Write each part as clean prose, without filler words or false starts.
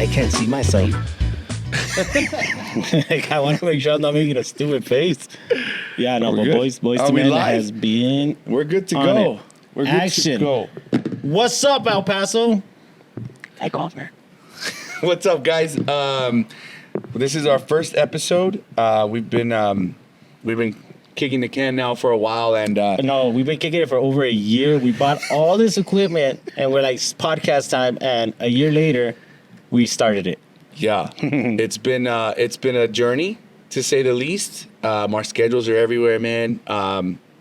I can't see myself. Like, I want to make sure I'm not making a stupid face. Yeah, no, We're but good. Boys Are to we Men live? has been. We're good to On go. it. We're good Action. to go. What's up, El Paso? Take over. What's up, guys? This is our first episode. We've been kicking the can now for a while, and No, we've been kicking it for over a year. We bought all this equipment, and we're like, it's podcast time. And a year later, we started it. yeah, it's been a journey to say the least. Our schedules are everywhere, man.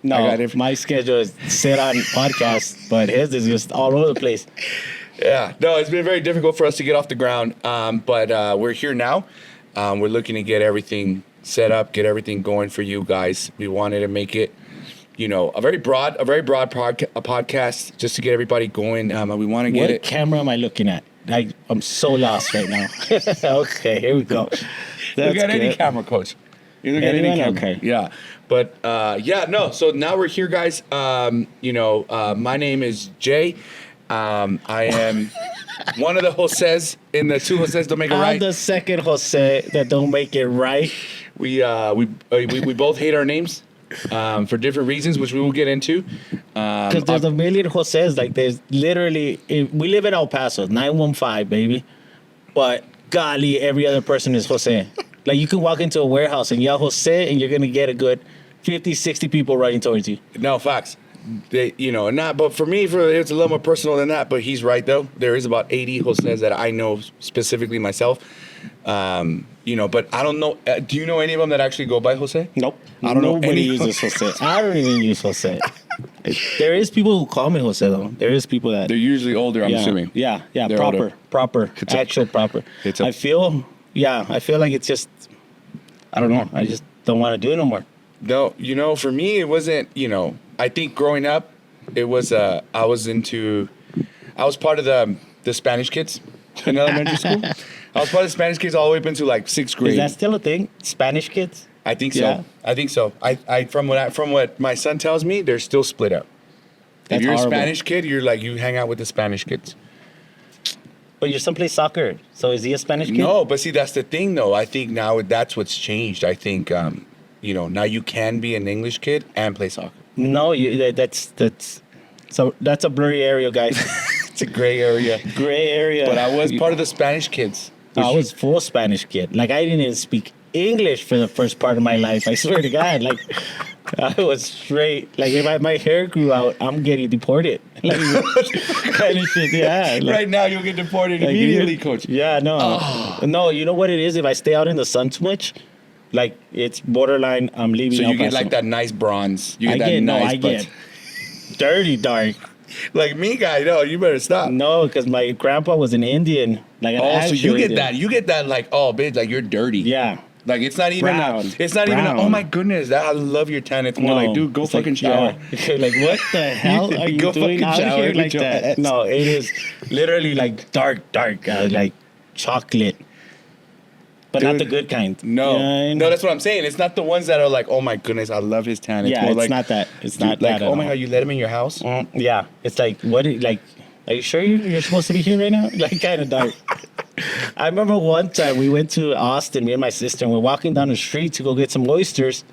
No, my schedule is set on podcasts, but his is just all over the place. Yeah, no, it's been very difficult for us to get off the ground, but we're here now. We're looking to get everything set up, get everything going for you guys. We wanted to make it, a very broad podcast just to get everybody going. We want to get What it. camera am I looking at? I'm so lost right now. Okay, here we go. Look at any good. camera, coach. You look at any Anyone? camera. Okay. Yeah, but no. So now we're here, guys. My name is Jay. I am one of the Joses in the two Joses don't make it I'm right. the second Jose that don't make it right. We both hate our names for different reasons, which we will get into. Because there's a million Joses. Like, there's literally, we live in El Paso, 915, baby. But golly, every other person is Jose. Like, you can walk into a warehouse and yell Jose, and you're going to get a good 50, 60 people running towards you. No, facts. But for me, it's a little more personal than that. But he's right, though. There is about 80 Joses that I know specifically myself. But I don't know. Do you know any of them that actually go by Jose? Nope. I don't know Nobody any- uses Jose. I don't even use Jose. There is people who call me Jose, though. There is people that... They're usually older, I'm yeah, assuming. Yeah, They're proper, older. proper, It's a- actual proper. it's a- I feel like it's just, I don't know. I just don't want to do it no more. No, for me, it wasn't, I think growing up, it was, I was part of the Spanish kids in elementary school. I was part of the Spanish kids all the way up into like sixth grade. Is that still a thing? Spanish kids? I think so. Yeah. I think so. From what my son tells me, they're still split up. That's if you're horrible. a Spanish kid, you hang out with the Spanish kids. But your son plays soccer, so is he a Spanish kid? No, but see, that's the thing, though. I think now that's what's changed. I think, now you can be an English kid and play soccer. No, that's a blurry area, guys. It's a gray area. Gray area. But I was part of the Spanish kids. I was full Spanish kid. Like, I didn't even speak English for the first part of my life. I swear to God. Like, I was straight. Like, if my hair grew out, I'm getting deported. Like, kind of shit. Yeah. Like, Right now, you'll get deported like, immediately, coach. Yeah, no. No, you know what it is? If I stay out in the sun too much, like, it's borderline, I'm leaving So El you get Paso. like that nice bronze. You I get that get, no, nice I get dirty dark. Like me, guy. No, you better stop. No, because my grandpa was an Indian. Like, an Oh, so actual you get Indian. that. You get that like, oh, bitch, like you're dirty. Yeah. Like it's not even. Brown. It's not even. Brown. Oh my goodness, I love your tan. It's more like, dude, go it's fucking like, shower. yeah. Like, what the hell are you Go doing fucking out shower here with like your that? ass. No, it is literally like dark, like chocolate, but not Dude, the good kind. No, You know what I mean? no, that's what I'm saying. It's not the ones that are like, oh my goodness, I love his tan. It's Yeah, more it's like, not that. It's dude, not like, that. At oh my all. god, you let him in your house? Yeah, it's like like. Are you sure you're supposed to be here right now? Like, kind of dark. I remember one time we went to Austin, me and my sister, and we're walking down the street to go get some oysters.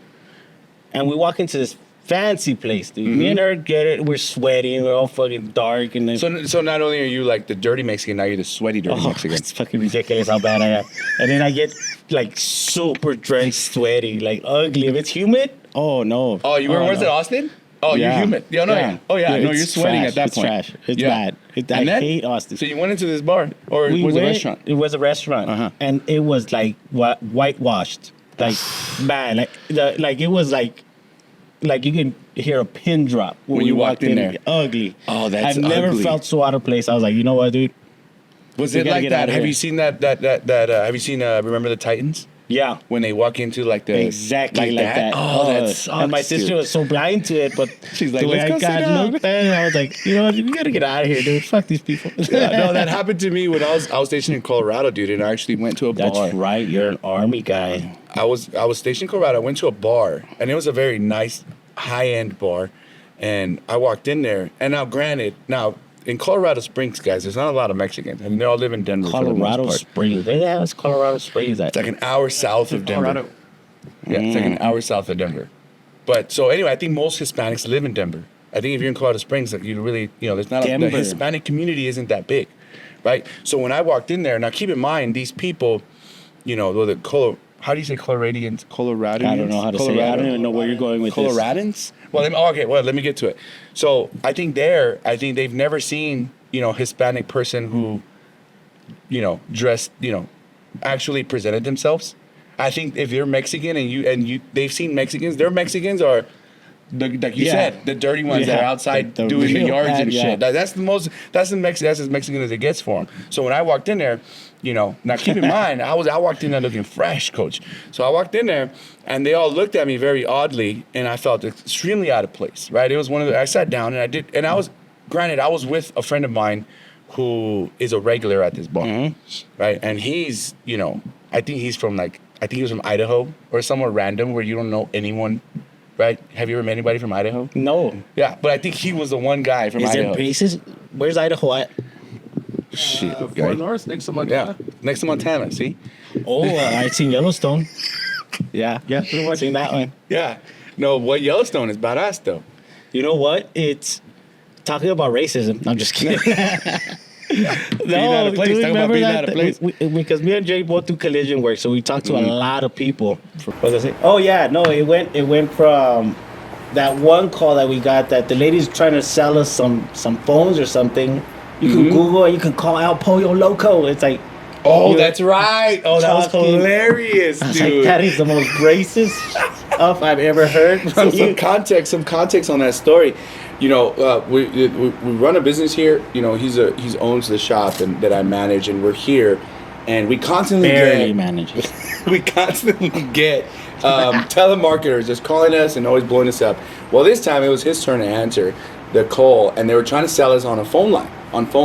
And we walk into this fancy place, dude. Me and her get it. We're sweating. We're all fucking dark. And then, So not only are you like the dirty Mexican, now you're the sweaty dirty oh, Mexican. it's fucking ridiculous how bad I am. And then I get like super drenched, sweaty, like ugly. If it's humid, oh no. Oh, you were? oh, Was no. it Austin? Oh, Yeah. you're humid. Yeah, no, yeah. Oh, yeah. No, it's you're sweating trash. at that it's point. Trash. It's Yeah. bad. I And then- hate Austin. So you went into this bar, or We was it a went- restaurant? It was a restaurant, Uh-huh. and it was like whitewashed, like bad. Like it was like you can hear a pin drop When you walked in there. Ugly. Oh, that's I've never ugly. felt so out of place. I was like, you know what, dude? Was We it gotta like get that? outta Have here. you seen that? Have you seen Remember the Titans? Yeah. When they walk into like the Exactly like that. Oh, that sucks. And my sister dude. was so blind to it, but She's like, the way "Let's go I sit got down." looked at it, I was like, you know what, we gotta get out of here, dude. Fuck these people. Yeah, no, that happened to me when I was stationed in Colorado, dude, and I actually went to a bar. That's right. You're an army guy. I was stationed in Colorado. I went to a bar, and it was a very nice, high end bar, and I walked in there. And now, granted, in Colorado Springs, guys, there's not a lot of Mexicans. I mean, they all live in Denver. for the most Colorado part. Springs. Where the hell is Colorado Springs at? It's like an hour south of Denver. Colorado. Yeah, it's like an hour south of Denver. But so anyway, I think most Hispanics live in Denver. I think if you're in Colorado Springs, like you really, there's not the Denver. Hispanic community isn't that big, right? So when I walked in there, now keep in mind these people, how do you say Coloradians? Coloradans? I don't know how to say it. I don't even know where you're going with this. Coloradans? Well, let me get to it. So I think they've never seen, Hispanic person who, dressed, actually presented themselves. I think if you're Mexican and they've seen Mexicans, their Mexicans are, like you said, the dirty ones that are outside like the doing the real yards bad, and shit. yeah. That's as Mexican as it gets for them. So when I walked in there, now keep in mind, I walked in there looking fresh, coach. So I walked in there and they all looked at me very oddly and I felt extremely out of place, right? It was I sat down and I was with a friend of mine who is a regular at this bar, right? And he's, I think he was from Idaho or somewhere random where you don't know anyone, right? Have you ever met anybody from Idaho? No. Yeah, but I think he was the one guy from Is Idaho. there bases? Where's Idaho at? Shit, Fort okay. North, next to Yeah, Montana. next to Montana, see? Oh, I seen Yellowstone. Yeah, seen that one. Yeah. No, what Yellowstone is badass, though. You know what? It's talking about racism. I'm just kidding. out of place. dude, Talking about remember being that? out of place. Because me and Jay both do collision work, so we talked to a lot of people. What was I saying? Oh yeah, no, it went from that one call that we got that the lady's trying to sell us some phones or something. You can Google and you can call El Pollo Loco. It's like, Oh, that's right. Oh, that was talking- hilarious, I was dude. like, that is the most racist stuff I've ever heard from So you. some context on that story. We run a business here. He owns the shop that I manage, and we're here, and we constantly Barely get manages. we constantly get telemarketers just calling us and always blowing us up. Well, this time it was his turn to answer the call, and they were trying to sell us on phone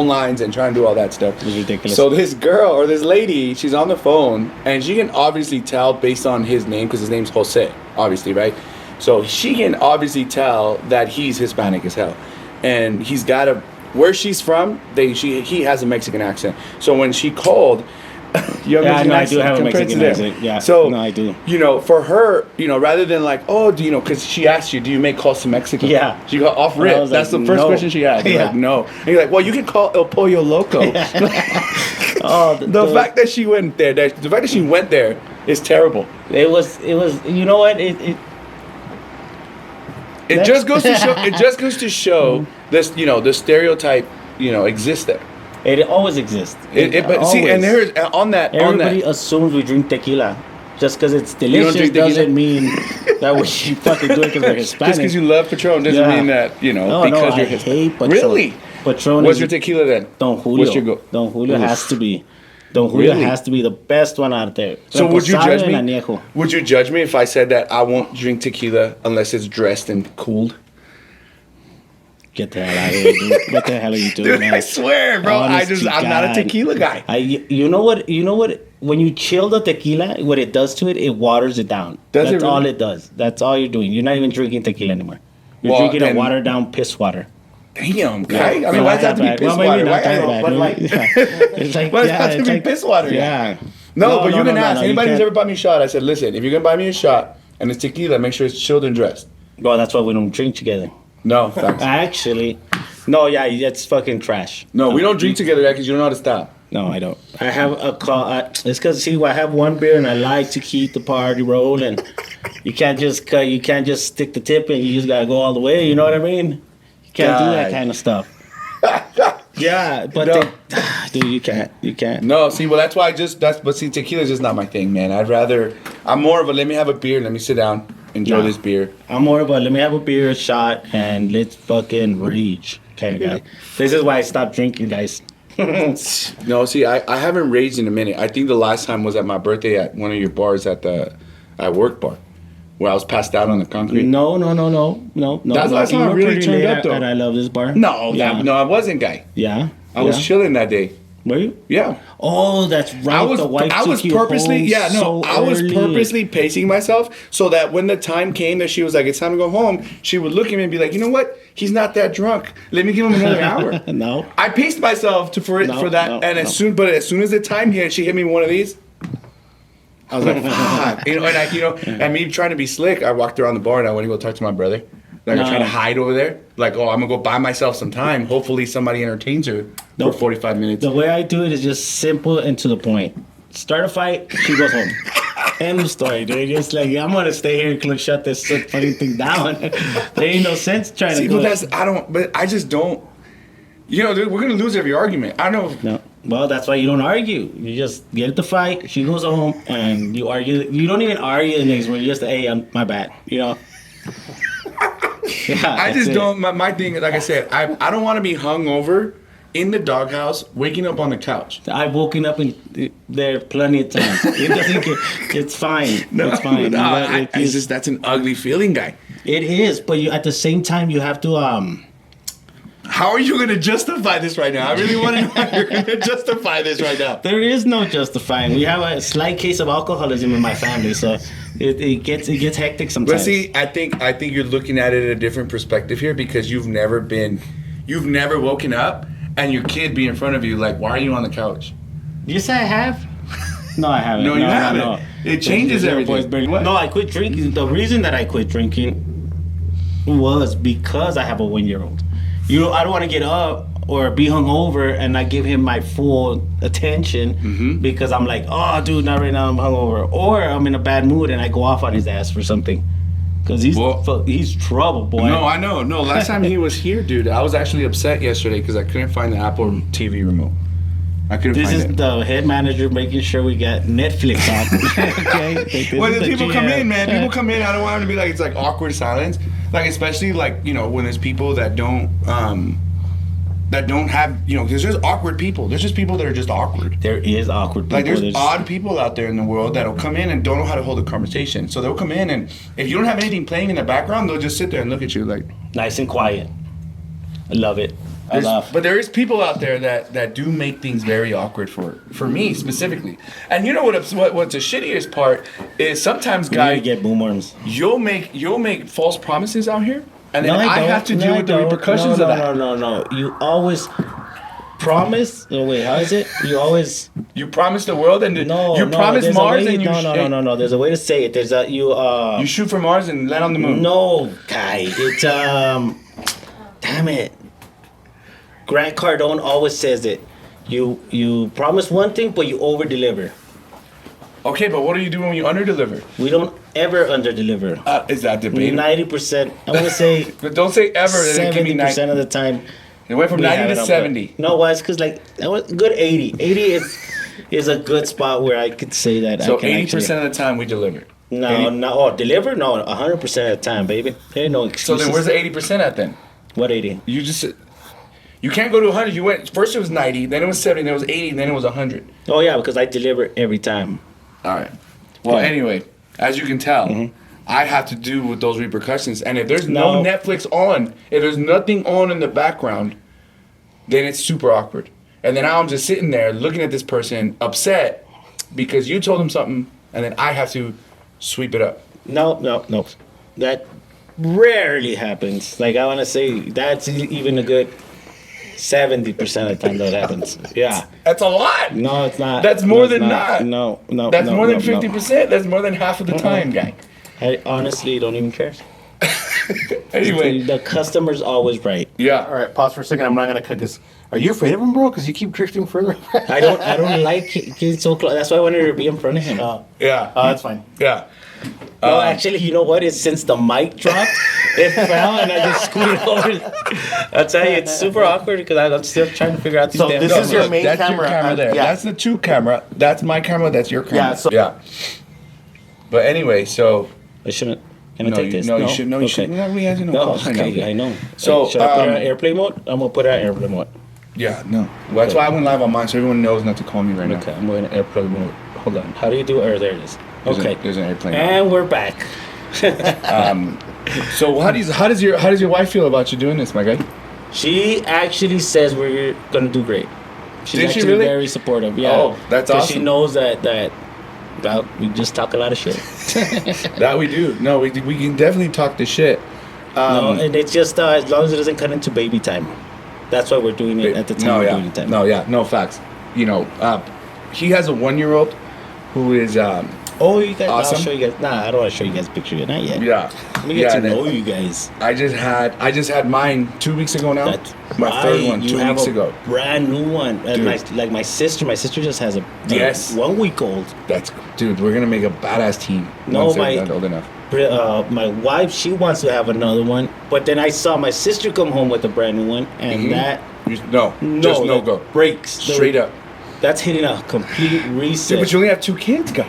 lines and trying to do all that stuff. It was ridiculous. So this girl or this lady, she's on the phone, and she can obviously tell based on his name, because his name's Jose, obviously, right? So she can obviously tell that he's Hispanic as hell, and he's got where she's from. He has a Mexican accent. So when she called, you have Yeah, a Mexican no, I do accent have a compared to Mexican them. accent, yeah. So No, I do. For her, rather than like, oh, because she asked you, do you make calls to Mexico? Yeah. She got off And I rip. was That's like, the first no. question she asked. Yeah. Like, no. And you're like, well, you can call El Pollo Loco. Oh, The fact that she went there, is terrible. it was. You know what? It just goes to show. It just goes to show this. The stereotype. Exists there. It always exists. But see, and there's on that. Everybody assumes we drink tequila. Just because it's don't delicious drink tequila? doesn't mean that we fucking do it because we're Hispanic. Just because you love Patron doesn't Yeah. mean that No, because I you're hate Patron. Really? Patron What's is your tequila then? Don Julio. What's your go? Don Julio Oof. has to be. Don Julio Really? has to be the best one out there. So would you Reposado judge and me? Añejo. Would you judge me if I said that I won't drink tequila unless it's dressed and cooled? Get the hell out of here, dude. What the hell are you doing, Dude, man? I swear, bro. Honest to I'm not a God. tequila guy. You know what? When you chill the tequila, what it does to it, it waters it down. Does it That's really? all it does. That's all you're doing. You're not even drinking tequila anymore. You're Well, drinking a then- watered down piss water. Damn, guy. I mean, Well, why does it have to be not piss bad. Well, water? maybe Why, not that bad. but like, Yeah. It's like, why does it yeah, have to it's be like- piss water? Yeah. No, but you can ask. you Anybody who's can't- ever bought me a shot, I said, listen, if you're going to buy me a shot and it's tequila, make sure it's chilled and dressed. Well, that's why we don't drink together. No, facts. Actually, no, yeah, it's fucking trash. No, we don't drink together because you don't know how to stop. No, I don't. I have a call. It's because I have one beer and I like to keep the party rolling. You can't just stick the tip in. You just gotta go all the way. You know what I mean? You can't do that God. kind of stuff. Yeah, but No. dude, you can't. You can't. No, see, well, that's why but see, tequila's just not my thing, man. I'm more of a, let me have a beer, let me sit down, enjoy Nah. this beer. I'm more of a let me have a beer, a shot, and let's fucking rage kind of guy. This is why I stopped drinking, guys. No, see, I haven't raged in a minute. I think the last time was at my birthday at one of your bars at work bar, where I was passed out on the concrete. No. That's the last time I You were really pretty turned late up, though. at I love this bar. No, Yeah. I wasn't, guy. Yeah. I was chilling that day. Were you? Yeah. Oh, that's right. I was the wife I took was you purposely home so I was early. purposely pacing myself so that when the time came that she was like, it's time to go home, she would look at me and be like, you know what? He's not that drunk. Let me give him another hour. No. I paced myself for that, no, and no. as soon as the time hit, she hit me with one of these. I was like, fuck. And me trying to be slick, I walked around the bar and I went to go talk to my brother. Like, I'm trying to hide over there. Like, oh, I'm going to go buy myself some time. Hopefully somebody entertains her for 45 minutes. The way I do it is just simple and to the point. Start a fight, she goes home. End of story, dude. Just like, I'm going to stay here and shut this fucking thing down. There ain't no sense trying to go. I just don't. Dude, we're going to lose every argument. I don't know. No. Well, that's why you don't argue. You just get the fight, she goes home, and you argue. You don't even argue the next one. You just, hey, my bad. Yeah, I just don't. My thing, like I said, I don't want to be hungover in the doghouse, waking up on the couch. I've woken up in there plenty of times. It doesn't get, it's fine. It's fine. That's an ugly feeling, guy. It is, but at the same time, you have to. How are you going to justify this right now? I really want to know how you're going to justify this right now. There is no justifying. We have a slight case of alcoholism in my family, so it gets hectic sometimes. But see, I think you're looking at it at a different perspective here because you've never woken up and your kid be in front of you like, why are you on the couch? You say I have? No, I haven't. No, you haven't. No. It changes everything. No, I quit drinking. The reason that I quit drinking was because I have a 1-year-old. I don't want to get up or be hungover and not give him my full attention because I'm like, oh, dude, not right now, I'm hungover. Or I'm in a bad mood and I go off on his ass for something. Because he's trouble, boy. No, I know. No, last time he was here, dude, I was actually upset yesterday because I couldn't find the Apple TV remote. I couldn't find it. This is the head manager making sure we got Netflix on. Okay? When people come in, man, people come in, I don't want them to be like, it's like awkward silence. Like, especially like, when there's people that don't have, because there's awkward people. There's just people that are just awkward. There is awkward people. Like, there's odd people out there in the world that'll come in and don't know how to hold a conversation. So they'll come in and if you don't have anything playing in the background, they'll just sit there and look at you like. Nice and quiet. I love it. But there is people out there that do make things very awkward for me specifically. And you know what's the shittiest part is sometimes, guys, you get boomworms. You'll make false promises out here, and then I have to deal with the repercussions of that. No. You always promise. Oh wait, how is it? You promise the world and promise Mars and no. There's a way to say it. There's a you shoot for Mars and land on the moon. No, guy. It's damn it. Grant Cardone always says it. You promise one thing, but you over-deliver. Okay, but what do you do when you under-deliver? We don't ever under-deliver. Is that debatable? 90%. I want to say... But don't say ever. 70% of the time. It went from 90 to 70. No, why? It's because, like, that was good 80. 80 is a good spot where I could say that. So 80% of the time we deliver. Deliver? No, 100% of the time, baby. There ain't no excuses. So then where's the 80% at then? What 80? You can't go to 100. You went first. It was 90, then it was 70, then it was 80, and then it was 100. Oh yeah, because I deliver every time. All right. Well, anyway, as you can tell, I have to do with those repercussions. And if there's no Netflix on, if there's nothing on in the background, then it's super awkward. And then I'm just sitting there looking at this person upset because you told them something, and then I have to sweep it up. No. That rarely happens. Like, I want to say that's even a good 70% of the time that happens. Yeah. That's a lot. No, it's not. That's more than not. No. That's more than 50%. That's more than half of the time, guy. I honestly don't even care. Anyway. The customer's always right. Yeah. All right, pause for a second. I'm not gonna cut this. Are you afraid of him, bro? Because you keep drifting further. I don't like getting so close. That's why I wanted to be in front of him. Yeah. That's fine. Yeah. No, actually, you know what? It's since the mic dropped, it fell and I just scooted over. I'll tell you, it's super awkward because I'm still trying to figure out these So damn this is your main that's camera. Your camera there. Yeah. That's the 2 camera. That's my camera. That's your camera. Yeah, so- yeah. But anyway, so I shouldn't. Can I take this? you should. No, you should. No, we have to know. No, okay, I know. So, should I put it on airplane mode? I'm gonna put it on airplane mode. Yeah, no. Well, that's why I went live on mine, so everyone knows not to call me right Okay, I'm going to airplane mode. Hold on. How do you do it? There it is. Okay. There's an airplane. And we're back. So how does your wife feel about you doing this, my guy? She actually says we're gonna do great. She's Did she actually really? very supportive. Yeah. Oh, that's 'Cause awesome. She knows that well, we just talk a lot of shit. That we do. No, we can definitely talk the shit. No, and it's just as long as it doesn't cut into baby time. That's why we're doing it at the time No, we're yeah. doing it. Time. No, yeah. No facts. You know, he has a 1-year-old who is Oh, you guys! Awesome. I'll show you guys. Nah, I don't want to show you guys a picture yet. Not yet. yeah. Let me get Yeah, to know that- you guys. I just had mine 2 weeks ago now. That's my third right, one you 2 have weeks a ago. Brand new one. And Dude. my sister. My sister just has a Yes. 1 week old. That's dude. We're gonna make a badass team. No, once they're my- done old enough. My wife, she wants to have another one, but then I saw my sister come home with a brand new one, and Mhm. that No, just no that go. breaks Straight up. That's hitting a complete reset. Dude, but you only have 2 kids, guy.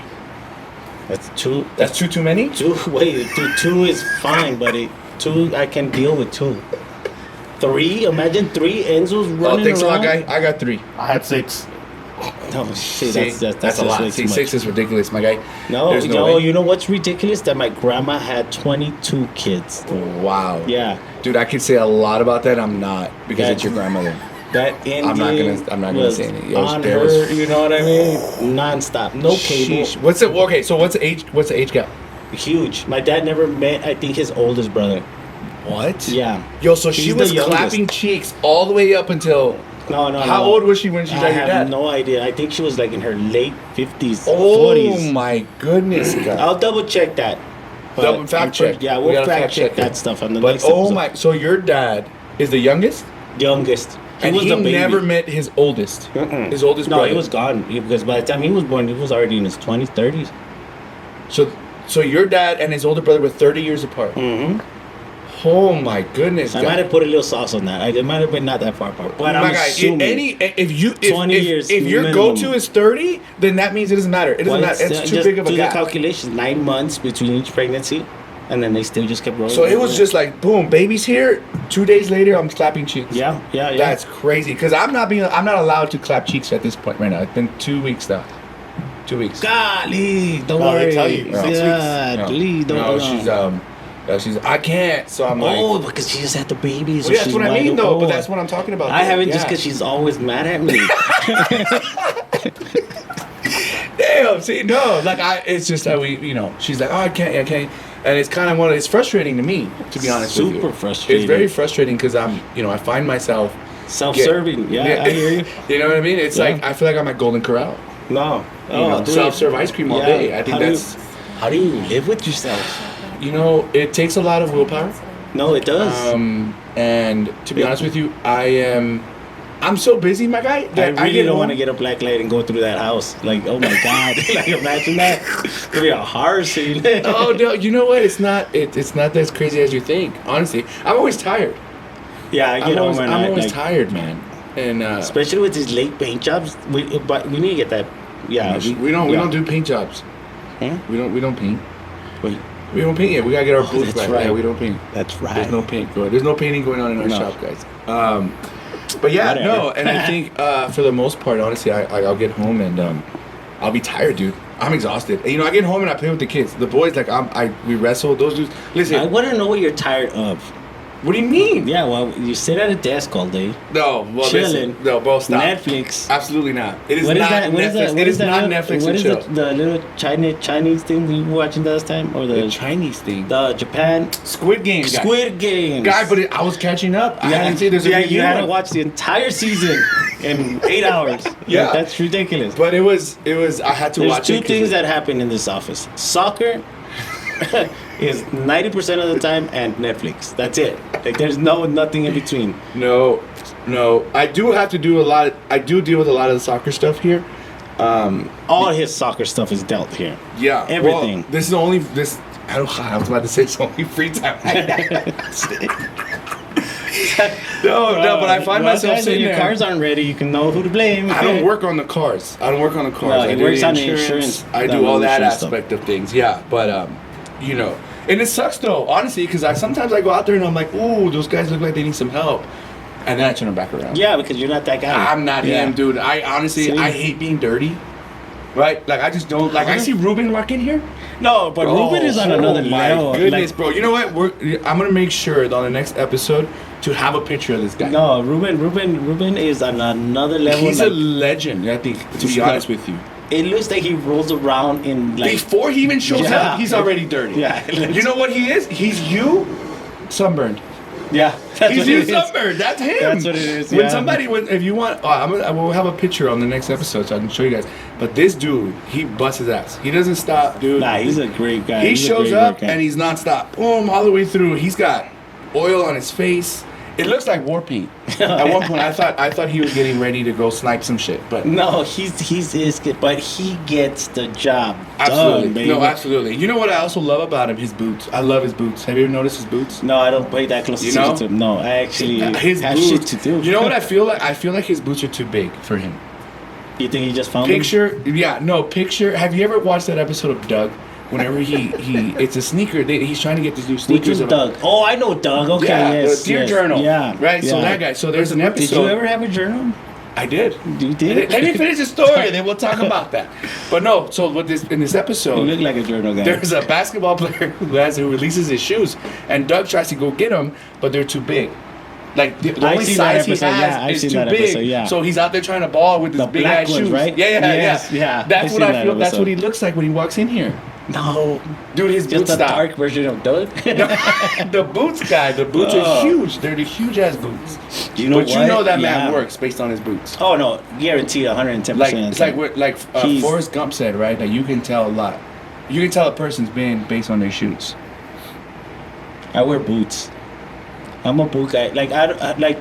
That's two. That's too many. Two. Wait, two is fine, but two I can deal with two. 3. Imagine 3 Enzos running Oh, thanks a lot, around. guy. I got 3. I had 6. No, shit, See, that's a just lot. way See, too much. 6 is ridiculous, my guy. No, There's no way. you know what's ridiculous? That my grandma had 22 kids. Wow. Yeah, Dude, I could say a lot about that. I'm not because That- it's your grandmother. that Indian I'm not gonna was say anything. It was- on there her, was- you know what I mean? Non-stop, no cable. Sheesh. What's it? Okay, so what's the age? What's the age gap? Huge. My dad never met, I think, his oldest brother. What? Yeah. Yo, so she He's the was youngest. clapping cheeks all the way up until. No. How old was she when she I met your have dad? no idea. I think she was like in her late 50s, Oh 40s. my goodness, God. I'll double check that. But Double fact I'm pretty- check. Yeah, We we'll gotta fact fact check check that it. stuff on the But next oh episode. my, so your dad is the youngest, Youngest. and was he the baby. never met his oldest. Mm-mm. His oldest No, brother. he was gone because by the time he was born, he was already in his 20s, 30s. So your dad and his older brother were 30 years apart. Mm-hmm. Oh my goodness, I God. might have put a little sauce on that. It might have been not that far apart, but My I'm guy, assuming. if 20 years if your minimum. go-to is 30, then that means it doesn't matter. It doesn't Well, matter. It's too just big of a do gap. the calculations. 9 months between each pregnancy, and then they still just kept growing. So it was just like boom, baby's here. 2 days later, I'm clapping cheeks. yeah. That's crazy. Because I'm not allowed to clap cheeks at this point right now. It's been 2 weeks now. 2 weeks. Golly, don't No, they worry. tell you, 6 weeks. Yeah, please don't. No, she's I can't. So I'm like, Oh, because she just had the baby. So well, that's she's what I wide mean though. But open. that's what I'm talking about. I though. haven't just Yeah. because she's always mad at me. Damn, see, no, like it's just that she's like, oh, I can't, and it's kind of it's frustrating to me, to be honest with you. Super frustrating. It's very frustrating because I find myself Self-serving. Yeah, I hear you. You know what I mean? It's Yeah. like I feel like I'm at Golden Corral. No. Dude. Self-serve ice cream all day. I think How do you live with yourself? it takes a lot of willpower. No, it does. And to be honest with you, I'm so busy, my guy. I That really get don't want to home- get a black light and go through that house. Like, oh my god! Like, imagine that. It's gonna be a horror scene. Oh no! You know what? It's not. It's not as crazy as you think. Honestly, I'm always tired. Yeah, I get I'm home and always like, tired, man. And especially with these late paint jobs. But we need to get that. Yeah, we don't do paint jobs. Huh? We don't paint. Wait, We don't paint yet. We gotta get our Oh, booth that's back. right. Yeah, we don't paint. that's right. There's no paint going. There's no painting going on in our No. shop, guys. But yeah, Whatever. no. And I think for the most part, honestly, I'll get home and I'll be tired, dude. I'm exhausted. And, I get home and I play with the kids. The boys, like we wrestle. Those dudes. Listen, I want to know what you're tired of. what do you mean? Yeah, well, you sit at a desk all day, No, well, chilling. listen, no, bro, stop. Netflix. Absolutely not. It is What is not that? What is Netflix. that? What It is is that not little- Netflix What and is chill. the little Chinese thing we were watching last time, or The the Chinese thing. the Japan Squid Game. Guy. Squid Games? Guy, but I was catching up. I hadn't seen there's a yeah, new you had to one. watch the entire season in 8 hours. Yeah. Like, that's ridiculous. But it was. I had to There's watch two it. 'cause things it- that happen in this office: soccer is 90% of the time, and Netflix. That's it. Like there's nothing in between. No. I do have to do a lot. I do deal with a lot of the soccer stuff here. All his soccer stuff is dealt here. Yeah. Everything. Well, this is only this. I was about to say it's only free time. no, but I find Well, myself guys, sitting when your there. cars aren't ready, you can know who to blame. I don't work on the cars. I don't work on the cars. No, I he do works on the insurance. I the do all that insurance stuff. aspect of things. Yeah, but and it sucks though, honestly, because sometimes I go out there and I'm like, ooh, those guys look like they need some help, and then I turn them back around. Yeah, because you're not that guy. I'm not Yeah. him, dude. I honestly, See? I hate being dirty. right? Like I just don't like. I see Ruben walk in here. No, but Ruben is on another level. My goodness, Like, bro. You know what? I'm gonna make sure that on the next episode to have a picture of this guy. no, Ruben is on another level. He's a like, legend. I think. To be like- honest with you, it looks like he rolls around in like. before he even shows Yeah. up, he's already dirty. Yeah. You know what he is? He's you, sunburned. Yeah, that's He's what you it is. sunburned. That's him. That's what it is, When yeah. somebody, if you want, I will have a picture on the next episode so I can show you guys. But this dude, he busts his ass. He doesn't stop, dude. Nah, he's a great guy. He He's a shows great up guy. and he's nonstop. Boom, all the way through. He's got oil on his face. It looks like war paint. At one point, I thought he was getting ready to go snipe some shit, but No, he's is good, but he gets the job absolutely, done, baby. no, absolutely. You know what I also love about him? His boots. I love his boots. Have you ever noticed his boots? No, I don't pay that close You attention know? to him. No, I actually His have boots. shit to do. You know what I feel like? I feel like his boots are too big for him. You think he just found him? Picture. Have you ever watched that episode of Doug? Whenever he it's a sneaker. He's trying to get these new Which sneakers. is Doug? Oh, I know Doug. Okay, Yeah, yes, the Dear yes. Journal. Yeah, Right. So yeah. that guy. So there's an episode. Did you ever have a journal? I did. You did? Let me finish the story, then we'll talk about that. But no. So in this You episode, look like a journal guy. there's a basketball player who releases his shoes, and Doug tries to go get them, but they're too big. Like the I've only seen that size he episode, has yeah, I've is seen too that big. episode, yeah. So he's out there trying to ball with his The big black ass ones, shoes. right? Yeah. Yes, yeah. That's I've what seen I that feel. That's episode. what he looks like when he walks in here. No, Dude, his just boots a stop. dark version of Doug. The boots guy. The boots Oh. are huge. They're the huge ass boots. You know But you what? know that man Yeah. works based on his boots. Oh no, guaranteed 110%. Like it's like what He's- Forrest Gump said, right? That you can tell a lot. You can tell a person's been based on their shoes. I wear boots. I'm a boot guy. Like like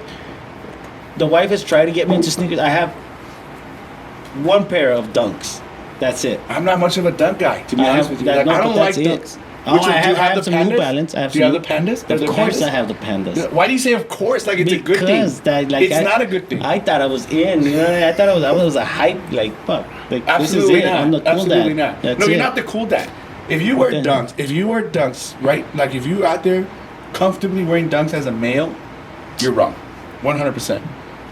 the wife has tried to get me into sneakers. I have one pair of Dunks. That's it. I'm not much of a dunk guy, to be I honest have with you. that- Like, no, I don't but like that's it. dunks. Oh, Which one, I do you have the some New Pandas? Balance. I have Do you have some- the pandas? Are Of there course, pandas? I have the Pandas. Why do you say of course? Like it's a good thing. Because that, like, It's not a good thing. I thought I was in. You know, I thought I was a hype. Like, fuck. Like, Absolutely this is it. not. I'm the cool Absolutely dad. not. That's No, it. you're not the cool dad. If you wear Okay. dunks, right? Like if you out there comfortably wearing dunks as a male, you're wrong. 100%.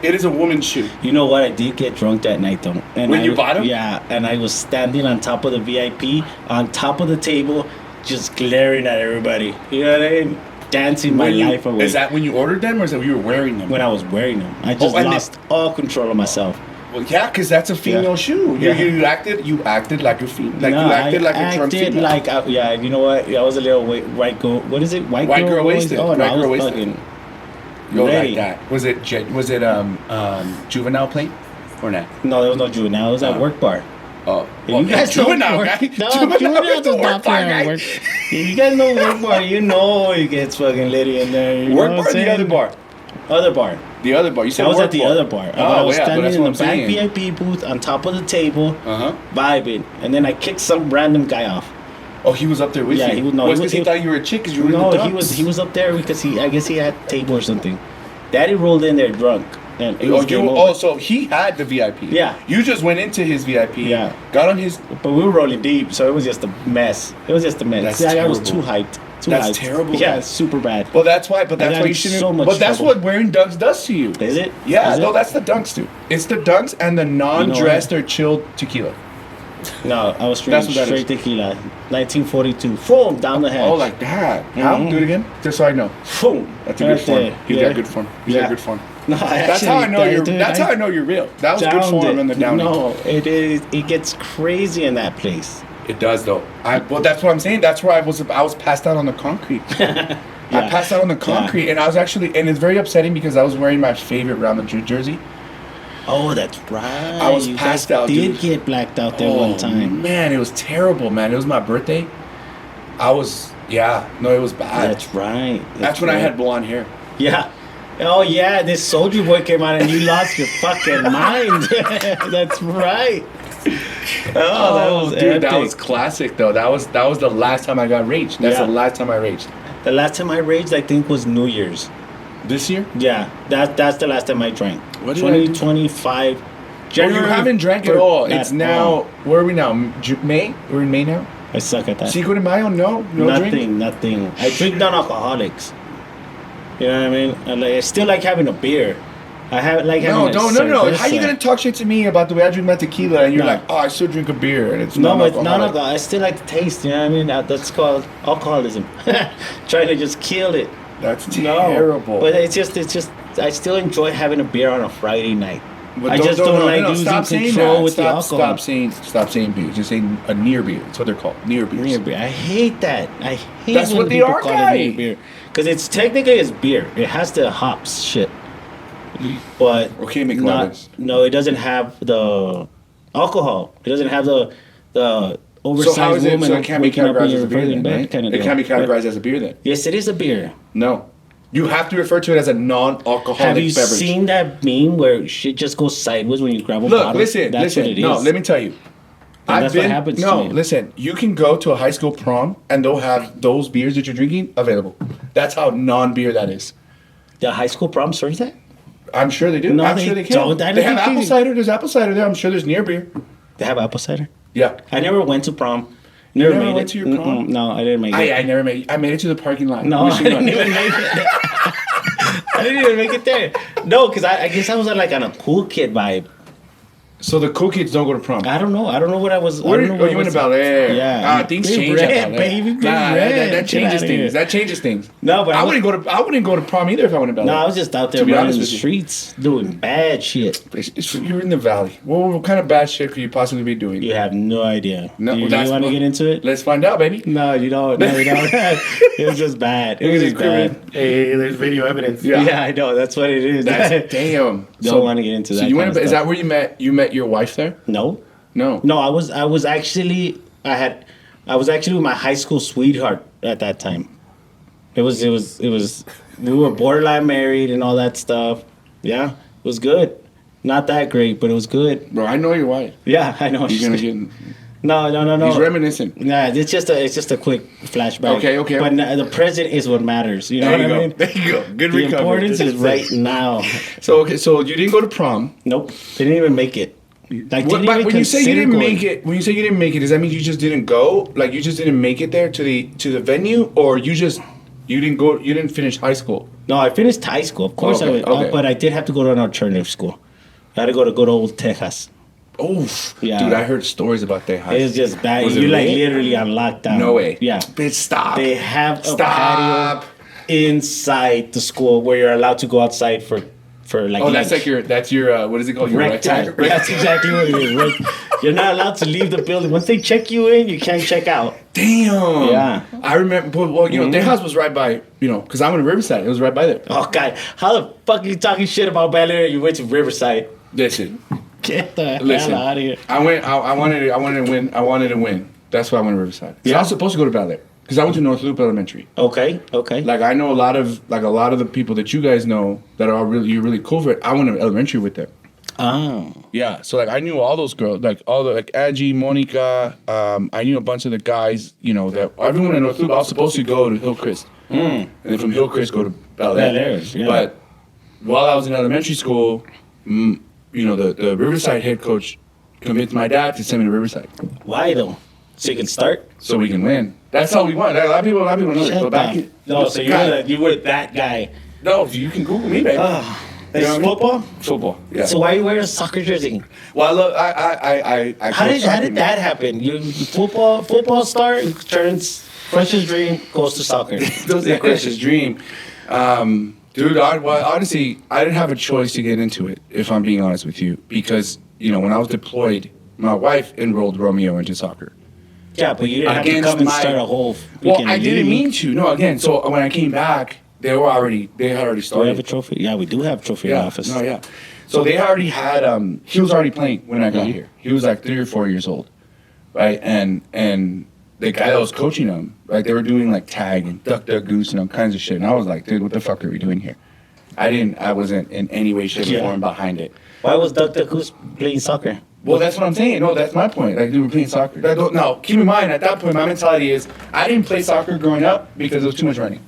It is a woman's shoe. You know what? I did get drunk that night though. And When I you was- bought 'em? Yeah, and I was standing on top of the VIP, on top of the table, just glaring at everybody. You know what I mean? Dancing my When you- life away. Is that when you ordered them or is that when you were wearing them? when I was wearing them? I just and lost all control of myself. Well, yeah, because that's a female Yeah. shoe. Yeah. You acted like a female. Like No, you acted I like a Trump acted female. like yeah. You know what? I was a little white girl. What is it? White girl wasted. Oh no, White I was girl wasted. fucking Go ready. like that. Was it juvenile plate or not? No, there was no juvenile. It was at Oh. work bar. Oh, You guys know juvenile work. guy. No, Juvenile juvenile is the does work not bar play on guy. work. You guys know work bar. You know it gets fucking litty in there. You Work know bar what or I'm the other saying? bar? Other bar. The other bar. You said I was work at the bar. other bar. Oh, I was yeah, but standing that's in what the I'm back saying. VIP booth on top of the table, Uh-huh. vibing, and then I kicked some random guy off. Oh, he was up there with Yeah, you. he was- no, Was he because was- he thought you were a chick because you were No, in the he was up there because I guess he had table or something. Daddy rolled in there drunk, and it was game over. So he had the VIP. Yeah. You just went into his VIP. Yeah. Got on his. But we were rolling deep, so it was just a mess. It was just a mess. That's See, I was terrible. too hyped. Too That's hyped. terrible, Yeah, man. it's super bad. Well, that's why. But that's got why you in shouldn't. so much but that's trouble. what wearing dunks does to you. Is it? Yeah. Is it? No, that's the dunks, dude. It's the dunks and the non-dressed or chilled tequila. No, I was That's straight, what that straight tequila. 1942. Boom, down the hatch. Oh, like that. How? Mhm. Do it again. Just so I know. Boom. That's a good form. there. He's Yeah. got good form. He's Yeah. got good form. No, That's how I know you're. That's how I know you're real. That was good downed form it. on the down. No, it is. It gets crazy in that place. It does though. Well, that's what I'm saying. That's where I was passed out on the concrete. I passed out on the concrete, and I was actually, and it's very upsetting because I was wearing my favorite Real Madrid jersey. Oh, that's right. I was You passed guys out, Did dude. get blacked out there one time. Man, it was terrible, man. It was my birthday. It was bad. That's right. That's when I had blonde hair. Yeah. Oh yeah, this Soldier Boy came out and you lost your fucking mind. That's right. Oh, that was dude, that epic. was classic though. That was the last time I got raged. That's Yeah. the last time I raged. The last time I raged, I think, was New Year's. This year? Yeah, that's the last time I drank. What did I do? 2025. Well, you haven't drank at all. It's now. all. Where are we now? May? We're in May now. I suck at that. Cinco de Mayo? No drink. Nothing. I drink non-alcoholics. You know what I mean? I still like having a beer, I have like No, having a no. cerveza. How you gonna talk shit to me about the way I drink my tequila and you're No. like, oh, I still drink a beer and it's No, but it's non-alcoholic. non-alcohol. I still like the taste. You know what I mean? That's called alcoholism. Trying to just kill it. That's No, terrible. but it's just. I still enjoy having a beer on a Friday night. But I just don't like losing stop saying control that. with the alcohol. Stop saying beer. Just say a near beer. That's what they're called. Near beers. Near beer. I hate that. I hate That's when what they people are, call guy. it near beer. Because it's technically beer. It has the hops shit. But Okay, not, McLovins. no, it doesn't have the alcohol. It doesn't have the So oversized how is it? woman So it can't be waking up in categorized your as a beer fucking then, bed right? kind of It deal. can't be categorized as a beer then. Yes, it is a beer. No. You have to refer to it as a non-alcoholic Have you beverage. seen that meme where shit just goes sideways when you grab a Look, bottle? listen. That's what it is. No, let me tell you. that's what happens to me. Listen. You can go to a high school prom and they'll have those beers that you're drinking available. That's how non-beer that is. The high school prom serves that? I'm sure they do. No, I'm they sure they can. don't. I don't They have think apple they- cider. There's apple cider there. I'm sure there's near beer. They have apple cider? Yeah. I never went to prom. Never never made went it. to your prom? Mm-mm. No, I didn't make it. I never made. I made it to the parking lot. No, I Machine didn't gun. even make it. I didn't even make it there. No, because I guess I was like on a cool kid vibe. So the cool kids don't go to prom. I don't know. I don't know what I was. Where I don't know you what went was- to Bel Air? Yeah. Things Big change Red, at Bel Air. baby, Big Nah, Red. that Get changes outta here. things. That changes things. No, but I wouldn't go to prom either if I went to Bel Air. No, I was just out there To be running honest the with you. streets doing bad shit. You're in the valley. What kind of bad shit could you possibly be doing? You have no idea. No, Do you that's want to what- get into it? Let's find out, baby. No, you don't. No, you don't. It was just bad. It was just bad. Hey, there's video evidence. Yeah. I know. That's what it is. That's damn. Don't want to get into that. So you went. kind of Is stuff. that where you met? You met your wife there? No. No. No, I was actually with my high school sweetheart at that time. It was we were borderline married and all that stuff. Yeah, it was good. Not that great, but it was good. Bro, I know your wife. Yeah, I know. You're gonna get. No. He's reminiscing. Nah, it's just a quick flashback. Okay. But the present is what matters. You know There what you I go. mean? There you go. Good The recovery. importance is right now. So so you didn't go to prom. Nope, they didn't even make it. Like, What, didn't but even when you say you consider didn't going. make it, does that mean you just didn't go? Like you just didn't make it there to the venue, or you didn't go? You didn't finish high school. No, I finished high school. Of course, Okay, I went, okay. but I did have to go to an alternative school. I had to go to good old Texas. Oh, Yeah. dude, I heard stories about that high It was just bad. Was it You're like lit? literally on lockdown. No way. Yeah. Bitch, stop. They have a Stop. patio inside the school where you're allowed to go outside for like. Oh, that's lunch. like that's your what is it called? Your rec time. rectangle? That's exactly what it is. You're not allowed to leave the building. Once they check you in, you can't check out. Damn. Yeah. I remember. Well, you know, their house was right by. You know, because I'm in Riverside. It was right by there. Oh God, how the fuck are you talking shit about Bel Air? You went to Riverside. Listen, Get the listen. hell out of here. I went. I wanted to win. I wanted to win. That's why I went to Riverside. Yeah. Yeah. I was supposed to go to Bel Air because I went to North Loop Elementary. Okay. Like I know a lot of the people that you guys know that are you're really cool for it. I went to elementary with them. Oh. Yeah, so like I knew all those girls, like Angie, Monica. I knew a bunch of the guys. You know that everyone in North Loop. I was supposed to go to Hillcrest, and then from Hillcrest go to Bel Air. Bel Air, yeah. But while I was in elementary school, you know the Riverside head coach convinced my dad to send me to Riverside Why though? So you can start. so we can win. That's all we want. A lot of people know this. Shut But back up. in, No, so you were that guy. no, you can Google me, baby. It's know what I mean? football. Football. Yeah. So why are you wearing a soccer jersey? Well, I love. I How coach did soccer. that happen? You football star turns freshest dream goes to soccer. Those are Chris's dream. Dude, honestly, I didn't have a choice to get into it, if I'm being honest with you. Because, you know, when I was deployed, my wife enrolled Romeo into soccer. Yeah, but you didn't have to Against come and my- start a whole. Well, freaking I didn't league. mean to. No, again, so when I came back, they had already Do we have a started. trophy? Yeah, we do have a trophy in Yeah, the office. no, yeah. So they already had, he was already playing when I got here. He was like 3 or 4 years old, right? And the guy that was coaching him, like they were doing like tag and duck, goose and all kinds of shit. And I was like, dude, what the fuck are we doing here? I wasn't in any way, shape, or Yeah. form behind it. Why was Dr. Goose playing soccer? Well, that's what I'm saying. No, that's my point. Like, they were playing soccer. No, keep in mind, at that point, my mentality is I didn't play soccer growing up because there was too much running.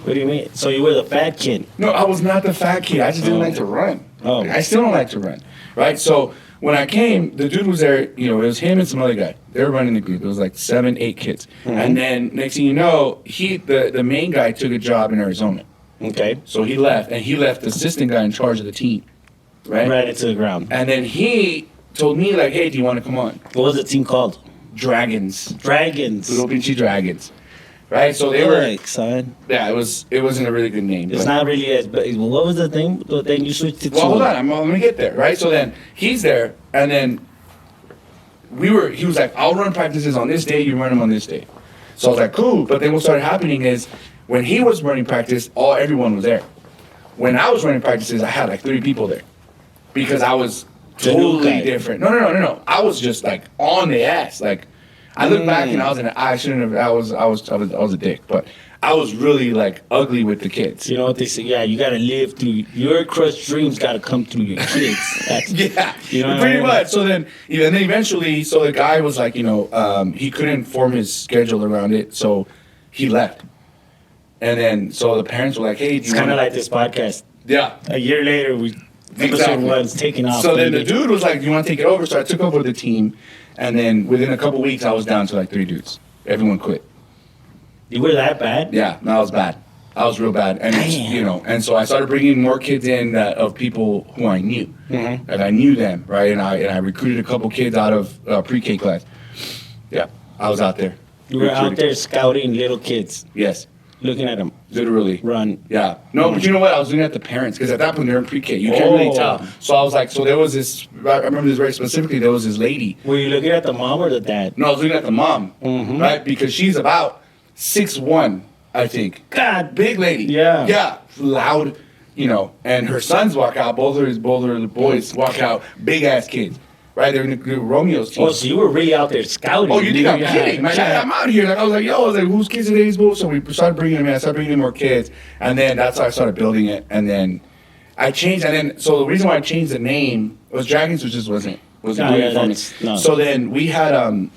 What do you mean? So you were the fat kid? No, I was not the fat kid. I just didn't like to run. Oh. I still don't like to run. Right? So when I came, the dude was there, you know, it was him and some other guy. They were running the group. It was like 7, 8 kids. And then next thing you know, the main guy took a job in Arizona. Okay. So he left, and he left the assistant guy in charge of the team. right? Right into the ground. And then he told me like, hey, do you want to come on? What was the team called? Dragons. Dragons. Little Pinchy Dragons. Right? So they were, Like, son. yeah, it wasn't a really good name. It's but- not really as. But what was the thing? The thing you switched it to. Well, hold on. I'm going to get there, right? So then he's there, and then he was like, I'll run practices on this day, you run them on this day. So I was like, cool. But then what started happening is when he was running practice, everyone was there. When I was running practices, I had like 3 people there because I was The new totally guy. different. No. I was just like on the ass. Like I look back and I shouldn't have. I was a dick, but I was really like ugly with the kids. You know what they say? Yeah, you gotta live through your crushed dreams. Gotta come through your kids. That's, Yeah, You know what I pretty mean? much. So then eventually, so the guy was like, he couldn't form his schedule around it, so he left. And then, so the parents were like, hey, do It's you kind of wanna-" like this podcast. Yeah. A year later, episode Exactly. 1's taking off. So then the baby. dude was like, do you want to take it over? So I took over the team, and then within a couple weeks, I was down to like 3 dudes. Everyone quit. You were that bad? Yeah, no, I was bad. I was real bad, and it's, Damn. and so I started bringing more kids in of people who I knew, Mhm. and I knew them, right? And I recruited a couple kids out of pre-K class. Yeah, I was out there. You were out Recruiting. there scouting little kids, Yes, looking at them literally. run. Yeah. No, but you know what? I was looking at the parents because at that point they're in pre-K. You can't really Oh. tell. So I was like, so there was this. I remember this very specifically. There was this lady. Were you looking at the mom or the dad? No, I was looking at the mom, Mhm. right? Because she's about 6'1", I think. God, Big lady. Yeah. Yeah. Loud, and her sons walk out, both of the boys walk out, big ass kids. Right? They're in the Romeo's team. Oh, so you were really out there scouting. Oh, you think I'm Yeah. kidding? Man, Yeah. I'm out here. Like, I was like, whose kids are these? So we started bringing them in. I started bringing in more kids. And then that's how I started building it. And then I changed. And then, so the reason why I changed the name was Dragons, which just wasn't No, doing it yeah, for me. that's- no. So then we had,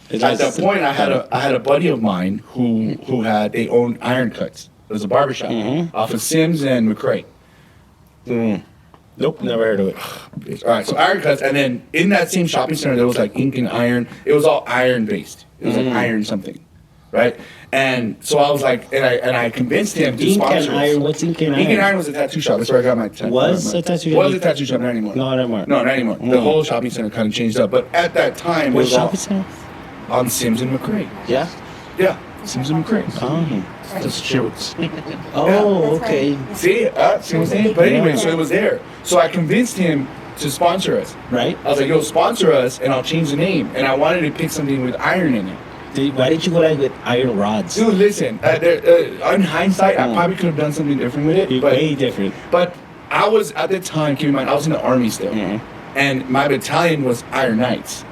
It's at that just- point, I had a buddy of mine who they owned Iron Cuts. It was a barbershop Mhm. off of Sims and McCrae. Nope, never heard of it. All right, so Iron Cuts, and then in that same shopping center, there was like ink and iron. It was all iron based. It was like iron something, right? And so I was like, and I convinced him to Ink sponsor and us. iron. What's ink and iron? Ink and Iron was a tattoo shop. That's where I got my tattoo. Was a tattoo Was a shop? tattoo shop, not anymore. No, never mind. No, not anymore. The Mm. whole shopping center kind of changed up. But at that time, it What was all shopping center? on Sims and McCrae. Yeah. Yeah, Sims and McCrae. Oh. Just shirts. Oh, okay. See what I'm saying? But anyway, so it was there. So I convinced him to sponsor us. Right. I was like, yo, sponsor us, and I'll change the name. And I wanted to pick something with iron in it. Why did you go like with iron rods? Dude, listen, in hindsight, I probably could have done something different with it. You're But, way different. but I was, at the time, keep in mind, I was in the Army still. Mhm. And my battalion was Iron Knights.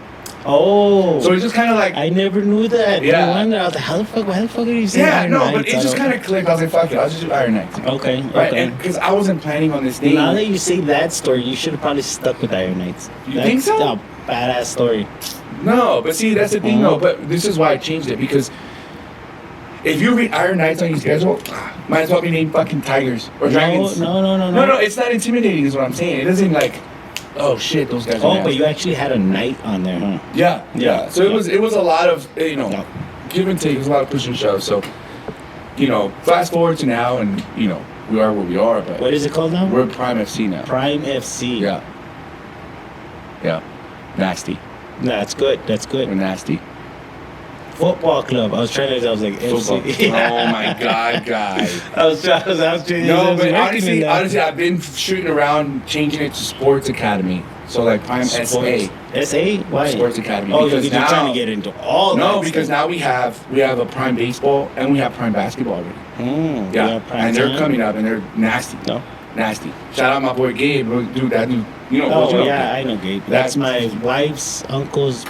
Oh. So it's just kind of like, I never knew that. Yeah. No wonder. I was like, why the fuck are you saying yeah, Iron no, Knights? but it I just don't- kind of clicked. I was like, fuck it, I'll just do Iron Knights. Okay, Right? okay. And because I wasn't planning on this name. Now that you say that story, you should have probably stuck with Iron Knights. You think so? A badass story. No, but see, that's the thing, though. But this is why I changed it, because if you read Iron Knights on your schedule, might as well be named fucking Tigers or Dragons. No. It's not intimidating, is what I'm saying. It doesn't like, oh shit, those guys. Are Oh, nasty. but you actually had a knight on there, huh? Yeah. Yeah. So it was a lot of Yeah. give and take. It was a lot of push and shove. So, fast forward to now, and we are where we are. But What is it called now? we're Prime FC now. Prime FC. Yeah. Yeah. Nasty. No, that's good. That's We're good. nasty. Football club. I was trying to. I was like Football. FC. Oh my god, guy. I was trying to. No, but honestly, I've been shooting around changing it to Sports Academy. So like Prime SA. SA? Why? Sports Academy. Oh, because because you're trying to get into all that. No, because stuff. now we have a Prime Baseball and we have Prime Basketball already. Yeah, Prime and they're time. coming up and they're nasty. No. Nasty. Shout out my boy Gabe, dude. That dude, Oh yeah, I know Gabe. That's That- my wife's uncle's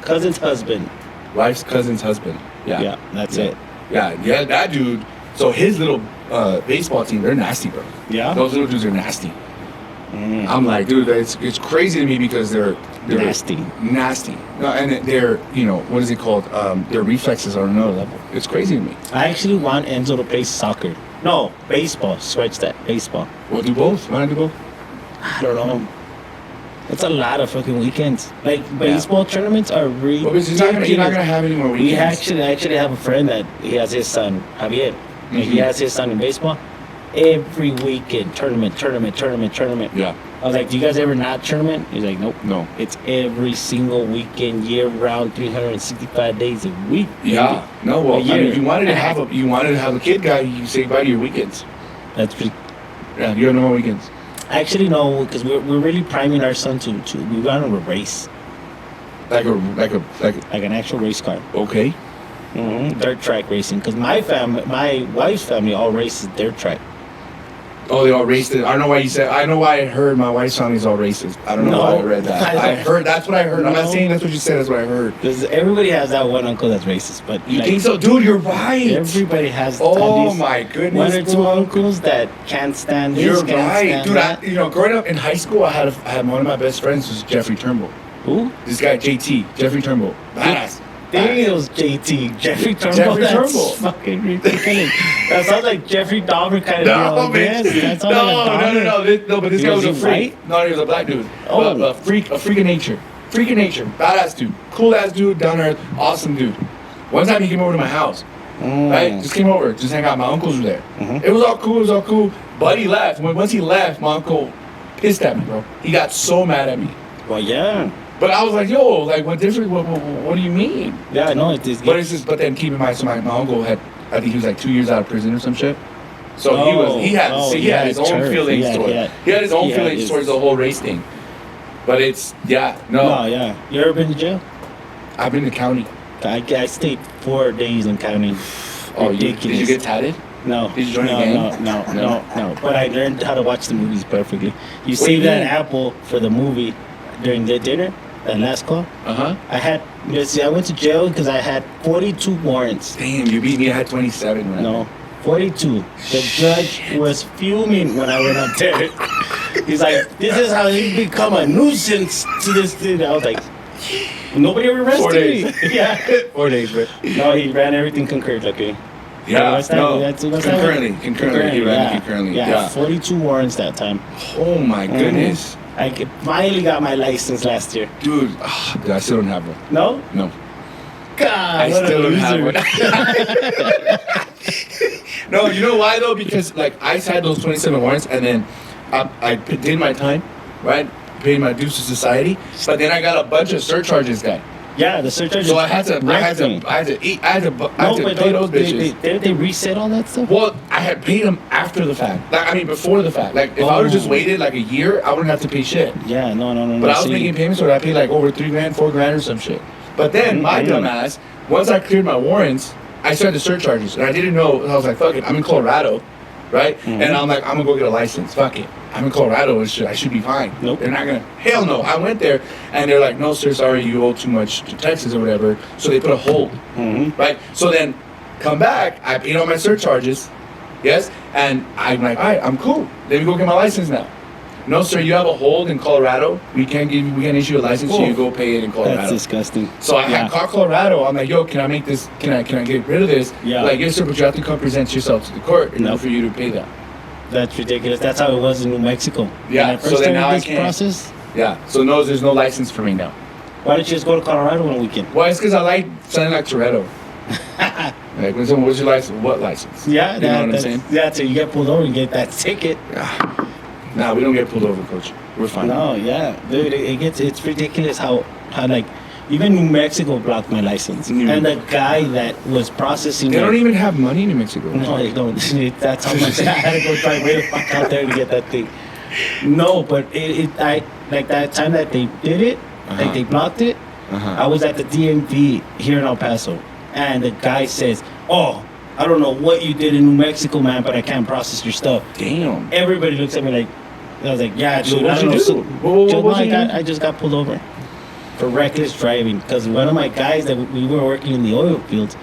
cousin's husband. wife's cousin's husband. Yeah, Yeah, that's Yeah. it. Yeah, that dude. So his little baseball team, they're nasty, bro. Yeah. Those little dudes are nasty. Mm. I'm like, dude, it's crazy to me because they're Nasty. nasty. No, and they're what is it called? Their reflexes are on another level. It's crazy to me. I actually want Enzo to play soccer. No, baseball. Switch that. Baseball. We'll do both. Want to do both? I don't know. It's a lot of fucking weekends. Like baseball tournaments are really. Well, because you're not gonna have any more We weekends. actually have a friend that he has his son Javier. And Mhm. he has his son in baseball. Every weekend, tournament. Yeah. I was like, do you guys ever not tournament? He's like, nope. No. It's every single weekend, year round, 365 days a week. Yeah. No. Well, A I mean, year. if you wanted to have a kid guy, you say bye to your weekends. That's pretty. Yeah. You have no more weekends. Actually, no, because we're really priming our son to we run a race, Like an actual race car. okay. Dirt track racing. Because my wife's family all races dirt track. Oh, they all raced it. I don't know why you said. I know why I heard my wife's family's all racist. I don't know No. why I read that. I heard. That's what I heard. I'm not No. saying that's what you said. That's what I heard. Because everybody has that one uncle that's racist, but You like, think so, dude? You're right. everybody has Oh at least my goodness, one or two bro. uncles that can't stand this. You're can't right, stand dude. that. Growing up in high school, I had one of my best friends was Jeffrey Turnbull. Who? This guy JT, Jeffrey Turnbull. Badass. Dang, it was JT. Jeffrey Turnbull. Jeffrey That's Turnbull. fucking ridiculous. That sounds like Jeffrey Dahmer kind of No, deal. man. Yes, that sounds No, like a Dahmer. no, but this He guy was a was freak. white? No, he was a black dude. Oh. A freak of nature. Freak of nature. Badass dude. Cool ass dude, down to earth, awesome dude. One time he came over to my house. Right? Just came over, just hang out. My uncles were there. It was all cool, But he left. Once he left, my uncle pissed at me, bro. He got so mad at me. Well, yeah. But I was like, yo, like, what difference? What do you mean? Yeah, I know. But then keep in mind, so my uncle had, I think he was like 2 years out of prison or some shit. So he had his own feelings towards he had his own feelings towards the whole race thing. But it's No, yeah. You ever been to jail? I've been to county. I stayed 4 days in county. Oh, Ridiculous. did you get tatted? No. Did you join a no, gang? No. But I learned how to watch the movies perfectly. You do save you that mean? apple for the movie during the dinner, that last call. I went to jail because I had 42 warrants. Damn, you beat me. I had 27. Man. No, 42. The judge was fuming when I went up there. He's like, this is how you become a nuisance to this thing. I was like, nobody ever arrested 4 days. me. Yeah. 4 days, but No, he ran everything concurrently. yeah, what's that? no, What's that? concurrently. He ran it concurrently. Yeah, 42 warrants that time. Oh my goodness, I finally got my license last year. dude, dude, I still don't have one. No? No, God, I what a still don't have loser. one. No, you know why though? Because like I had those 27 warrants, and then I did my time, right? Paid my dues to society, but then I got a bunch of surcharges, guy. Yeah, the surcharge. So I had to me. pay those bitches. Didn't they reset all that stuff? Well, I had paid them after the fact. Like, I mean, before the fact. Like, if I would have just Oh. waited like a year, I wouldn't have to pay shit. Yeah, no. But I was See, making payments where I paid like over $3,000, $4,000 or some shit. But then my Mhm. dumb ass, once I cleared my warrants, I started the surcharges, and I didn't know. I was like, "Fuck it, I'm in Colorado, right?" Mhm. And I'm like, "I'm gonna go get a license. Fuck it, I'm in Colorado. And shit, I should be fine." Nope. They're not gonna. Hell no. I went there, and they're like, "No, sir, sorry, you owe too much to Texas or whatever." So they put a hold, right? So then, come back. I paid all my surcharges, yes, and I'm like, "All right, I'm cool. Let me go get my license now." No, sir, you have a hold in Colorado. We can't issue a license, so you go pay it in Colorado. That's disgusting. So I had called Colorado. I'm like, yo, can I make this? Can I get rid of this? Yeah. Like, yes, sir, but you have to come present yourself to the court in order for you to pay that. That's ridiculous. That's how it was in New Mexico. Yeah, When I so first then started now I this can't. process, Yeah. So no, there's no license for me now. why don't you just go to Colorado on a weekend? Well, it's because I like sounding like Toretto. Like when someone, what's your license? What license? Yeah, you know what I'm that's, saying? yeah. So you get pulled over and get that ticket. Nah, we don't get pulled over, coach. We're fine. No, yeah, dude, it's ridiculous how like even New Mexico blocked my license, Mm. and the guy that was processing They it- don't even have money in New Mexico. No, they don't. That's how much I had to go drive way the fuck out there to get that thing. No, but I like that time that they did it, like they blocked it. I was at the DMV here in El Paso, and the guy says, "Oh, I don't know what you did in New Mexico, man, but I can't process your stuff." Damn. Everybody looks at me like, I was like, "Yeah, So dude, what'd I don't you know." do? What'd you do? I just got pulled over for reckless driving because one of my guys that we were working in the oil fields.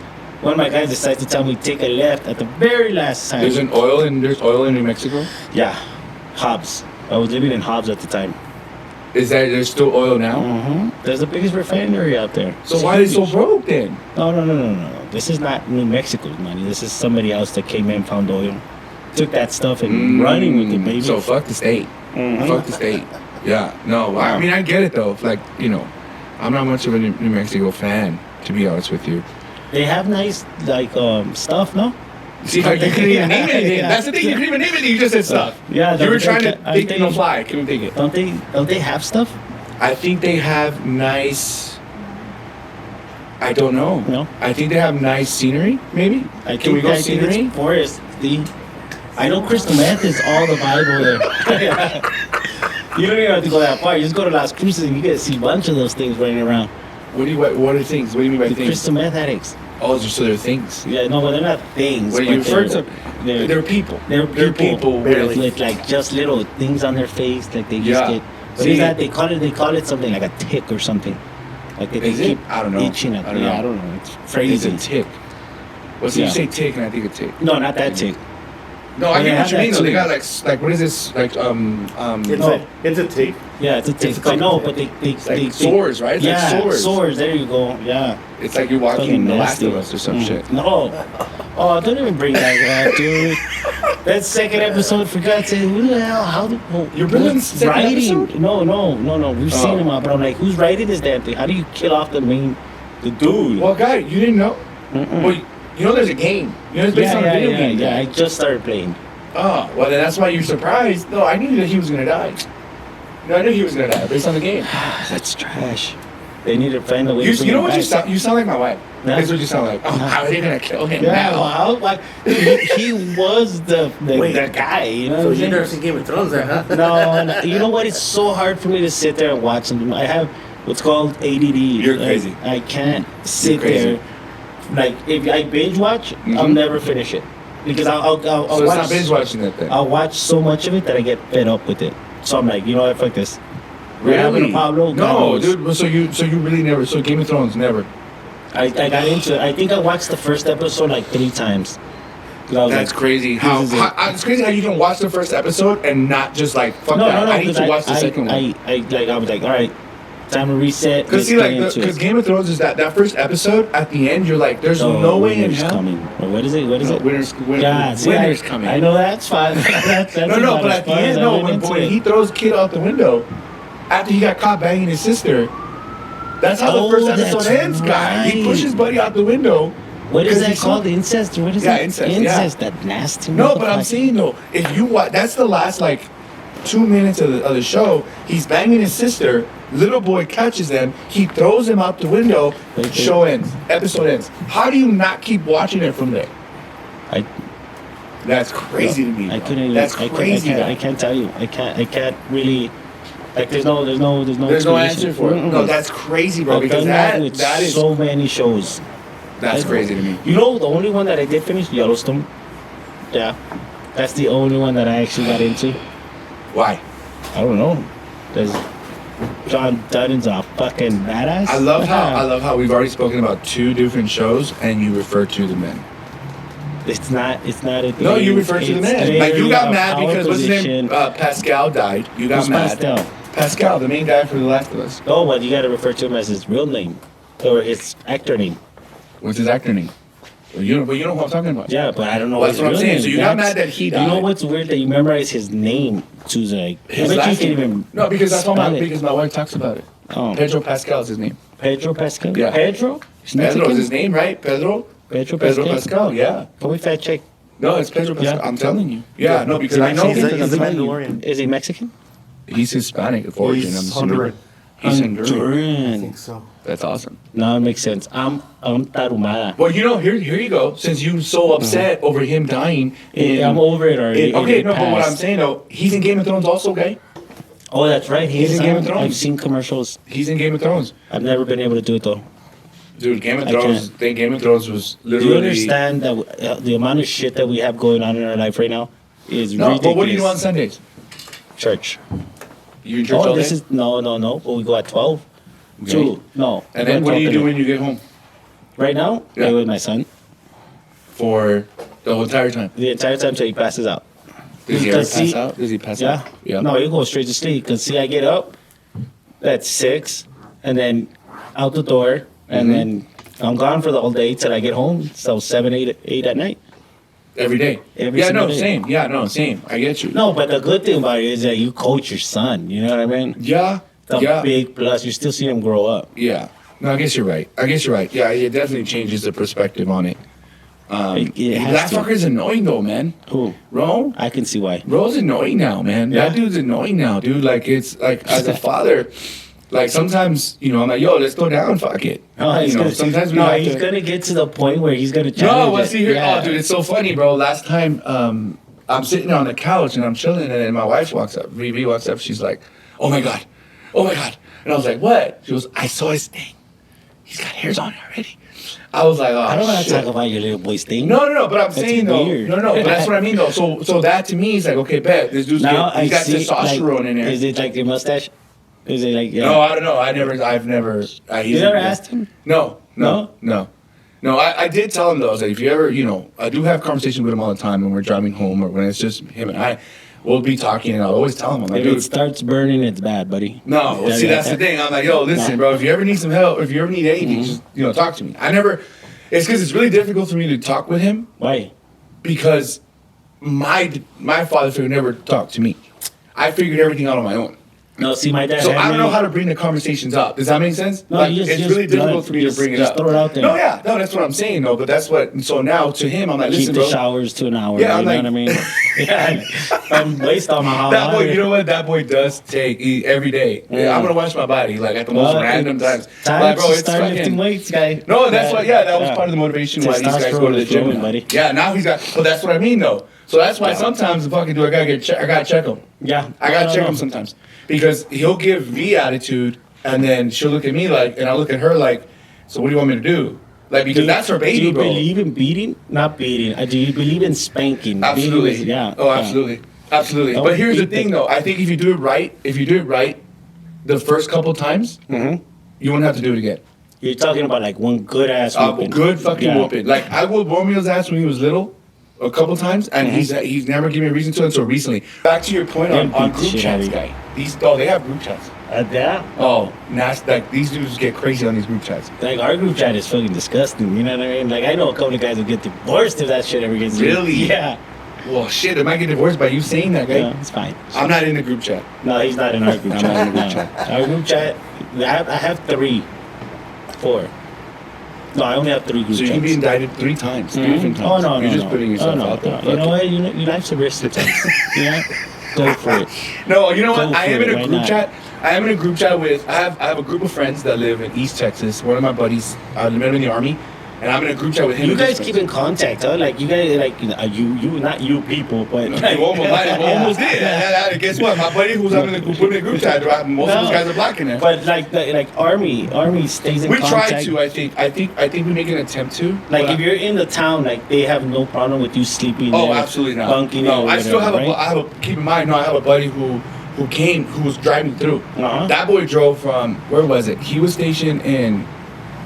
One of my guys decided to tell me take a left at the very last time. There's oil in New Mexico. Yeah, Hobbs. I was living in Hobbs at the time. There's still oil now? There's the biggest refinery out there. So why is it so broke then? No. This is not New Mexico's money. This is somebody else that came in, found oil, took that stuff and running with it, baby. So fuck the state. Fuck the state. Yeah. No, I mean I get it though. Like, you know, I'm not much of a New Mexico fan, to be honest with you. They have nice like stuff, no? See, like, you couldn't even name anything. Yeah. That's the thing. You couldn't even name anything. You just said stuff. Yeah, You were trying to I'm think thinking- on the fly. I couldn't think it. Don't they have stuff? I think they have nice. I don't know. No? I think they have nice scenery. Maybe. I Can we go scenery? it's forest. I know crystal meth is all the Bible there. You don't even have to go that far. You just go to Las Cruces and you get to see a bunch of those things running around. What are things? What do you mean by The things? crystal meth addicts. Oh, so they're things. Yeah, no, but they're not things. What do but you refer they're- to? They're people. They're people, barely. with like just little things on their face, like they just Yeah. get. What See- is that? They call it something like a tick or something. Like they Is it? keep I don't know. itching at I don't know. I don't know. It's It's crazy. a tick. Well, so Yeah. you say tick, and I think a tick. No, not that tick. No, Well, I they get have what you that mean. Though. They too. got like what is this? Like It's a tape. Yeah, it's a tick. It's I know, but they like sores, right? It's yeah, like sores. There you go. Yeah. It's like you're watching Fucking The Last nasty. of Us or some Mm. shit. No. Oh, don't even bring that up, dude. That second episode, for God's sake, who the hell? How do You're bringing who's the second episode? No. We've Oh. seen him out, but I'm like, who's writing this damn thing? How do you kill off the dude? Well, guy, you didn't know? Well, you know there's a game. You know it's based on a video game. yeah. I just started playing. Oh, well then that's why you're surprised. No, I knew that he was gonna die. No, I knew he was gonna die based on the game. That's trash. They need to find a way. to You bring know him what you back. sound? You sound like my wife. Yeah. That's what you sound like. Oh, how are they gonna kill him Yeah, now? well, how, like, he was the Wait. guy, you know. So what I'm you saying? never seen Game of Thrones, then, huh? No, you know what? It's so hard for me to sit there and watch something. I have what's called ADD. You're Like, crazy. I can't sit crazy. there. Like if I binge watch, I'll Mhm. never finish it because I'll So it's watch. not binge watching that thing. I'll watch so much of it that I get fed up with it. So I'm like, you know what? Fuck this. We're having a Pablo. God No, knows. dude. Well, so you really never. So Game of Thrones never. I got into it. I think I watched the first episode like 3 times. 'Cause I was That's like, crazy. this is it. It's crazy how you can watch the first episode and not just like fuck No, that. I need 'cause to watch the second one. I was like, all right, time to reset. Because Let's see, get like, into because it. Game of Thrones is that first episode at the end, you're like, there's Oh, no way in winter's hell. coming. Or what is it? What is No, it? winter's God, coming. I know that's fine. that's No, about but as at the far as end, I no, went into when it. he throws kid out the window after he got caught banging his sister. That's how Oh, the first episode that's ends, guy. He right. pushes Buddy out the window. What is because that he saw- called? Incest? Or what is Yeah, it? incest, yeah. Incest. That nasty. No, but I'm motherfucker. saying though, if you watch, that's the last like 2 minutes of the show. He's banging his sister. Little boy catches them. He throws him out the window. Wait, wait. Show ends. Episode ends. How do you not keep watching it from there? I That's crazy to me. I bro. couldn't. Even, That's I can't- crazy. I can't tell you. I can't really. Like there's no. There's no explanation. answer for it. Mm-mm. No, that's crazy, bro. I've Because done that with that is so many shows. that's crazy to me. You know, the only one that I did finish, Yellowstone. Yeah, that's the only one that I actually got into. Why? I don't know. There's John Dunn's a fucking badass. I love how we've already spoken about 2 different shows and you refer to the men. It's not. It's not a thing. No, you refer to the It's men. Like you very got a mad power because what's his name? position. Pascal died. You got Who's mad. Pascal? Pascal, the main guy for The Last of Us. Oh, but you got to refer to him as his real name or his actor name. What's his actor name? Well, you know who I'm talking about. Yeah, but I don't know. Well, his that's what I'm real saying. name. So you got That's- mad that he You know died. what's weird that you memorize his name to like. I His bet you last can name. even. No, because that's all spell it. because my wife talks about it. Oh. Pedro Pascal is his name. Pedro Pascal. Yeah. Pedro. He's Pedro Mexican? is his name, right? Pedro. Pedro Pedro Pascal. Pascal. Yeah. Can we fact check? No, it's Pedro Pascal. Yeah. I'm telling you. Yeah. No, because I know He's because the I'm telling you. Mandalorian. Is he Mexican? He's Hispanic of origin. I'm He's assuming. Honduran. He's Honduran. I Honduran. think so. That's awesome. No, it makes sense. I'm Tarumada. Well, here you go. Since you're so upset over him dying, Yeah, I'm over it already. okay, It no, but what I'm passed. saying though, he's in Game of Thrones also, okay? Oh, that's right. He's in Game of Thrones. I've seen commercials. He's in Game of Thrones. I've never been able to do it though. Dude, Game of I Thrones. Game of Thrones was Do literally. you understand that the amount of shit that we have going on in our life right now is No, ridiculous? but what do you do on Sundays? Church. You in church Oh, all this day? is no. But we go at 12. Okay. 2. No. And then what do you do when you get home Right now, Yeah. play with my son for the whole entire time? the entire time till he passes out. Does he ever Because pass see- out? Does he pass Yeah. out? Yeah. No, you go straight to sleep. Cause see, I get up at 6, and then out the door, and Mhm. then I'm gone for the whole day till I get home. So 7, 8 at night. Every day. Every yeah, single no, day. same. Yeah, no, same. I get you. No, but the good thing about it is that you coach your son. You know what I mean? Yeah. The yeah. big plus. You still see him grow up. Yeah. No, I guess you're right. Yeah, it definitely changes the perspective on it. It has That to. fucker's annoying though, man. Who? Ro? I can see why. Ro's annoying now, man. Yeah. That dude's annoying now, dude. Like, it's like, as a father, like, sometimes, you know, I'm like, yo, let's go down, fuck it. Oh, you know, sometimes we have he's to. gonna get to the point where he's gonna No, challenge well, it. see here. Yeah. Oh, dude, it's so funny, bro. Last time, I'm sitting on the couch and I'm chilling, and then my wife walks up. Riri walks up. She's like, oh my God. And I was like, what? She goes, I saw his thing. He's got hairs on it already. I was like, oh, I don't want to shit. talk about your little boy's thing. No, but I'm saying though, weird. no, but that's what I mean though. So that to me is like, okay, bet this dude's Now he's got see, testosterone like, in there. Is it like your mustache? Is it like No, I don't know. I've never. You never asked him? No. I did tell him though. I was like, if you ever, you know, I do have conversations with him all the time when we're driving home or when it's just him and I. We'll be talking, and I'll always tell him, I'm like, If it dude. starts burning, it's bad, buddy. No, well, see, that's the thing. I'm like, yo, listen, bro. If you ever need some help, if you ever need anything, just talk to me. It's because it's really difficult for me to talk with him Why? because my father figure never talked to me. I figured everything out on my own. No, see, my dad. So had I don't me- know how to bring the conversations up. Does that make sense? No, Like, you just- it's just really difficult blunt. for me Just- to bring it just up. throw it out there. No, yeah, no, that's what I'm saying, though. But that's what. So now to him, I'm like, Keep listen, the bro. showers to an hour. Yeah, you I'm know like- what I mean? Yeah, I'm waste on my hot That boy, water. you know what? That boy does take every day. Yeah, I'm gonna wash my body like at the most Well, random times. Time Like, bro, to it's start lifting fucking. weights, guy. No, that's what. Yeah, that was part of the motivation why these guys go to the Testosterone is gym, flowing, now. buddy. Yeah, now he's got. Well, that's what I mean, though. So that's why sometimes the fucking dude, I gotta check him. Yeah, I gotta check him sometimes because he'll give me attitude, and then she'll look at me like, and I look at her like, so what do you want me to do? Like, because that's her baby, Do you bro. believe in beating? Not beating. Do you believe in spanking? Absolutely. Beating is- yeah. Oh, yeah. absolutely. Don't But here's the beat thing, though. I think if you do it right, the first couple times, you won't have to do it again. You're talking about like one good ass whooping. Good fucking whooping. Like I whooped Romeo's ass when he was little, a couple times, and he's never given me a reason to until recently. Back to your point on Them beat group shit chats, out guy. They have group chats. Yeah. Oh, nasty. Like these dudes get crazy on these group chats. Like our group chat is fucking disgusting. You know what I mean? Like I know a couple of guys who get divorced if that shit ever gets. Really? Yeah. Well, shit, I might get divorced by you saying that, guy. Yeah, it's fine. I'm not in the group chat. No, he's not in our group I'm chat. not in the group No. chat. Our group chat. I have 4. No, I only have 3 group So you chats. can be indicted 3 times, 3 different Oh times. no, You're no, just no. putting yourself oh, no, out there. no. Fuck You know it. what? Your life's a risk sometimes. Yeah. Go for it. No, you know what? Go I am for in it, a why group not? chat. I am in a group chat with. I have a group of friends that live in East Texas. One of my buddies, I met in the army, and I'm in a group chat with him. You and his guys friends. keep in contact, huh? Like you guys, like you, not you people, but like, You almost did. And guess what? My buddy who's up in the group, put me in a group chat. Most of those guys are black in there. But like army stays in We contact. try to. I think we make an attempt to. Like but if you're in the town, like they have no problem with you sleeping Oh, there. absolutely not. Bunking No, or I still have whatever, a. Keep in mind, no, I have a buddy who was driving through. Uh-huh. That boy drove from where was it? He was stationed in.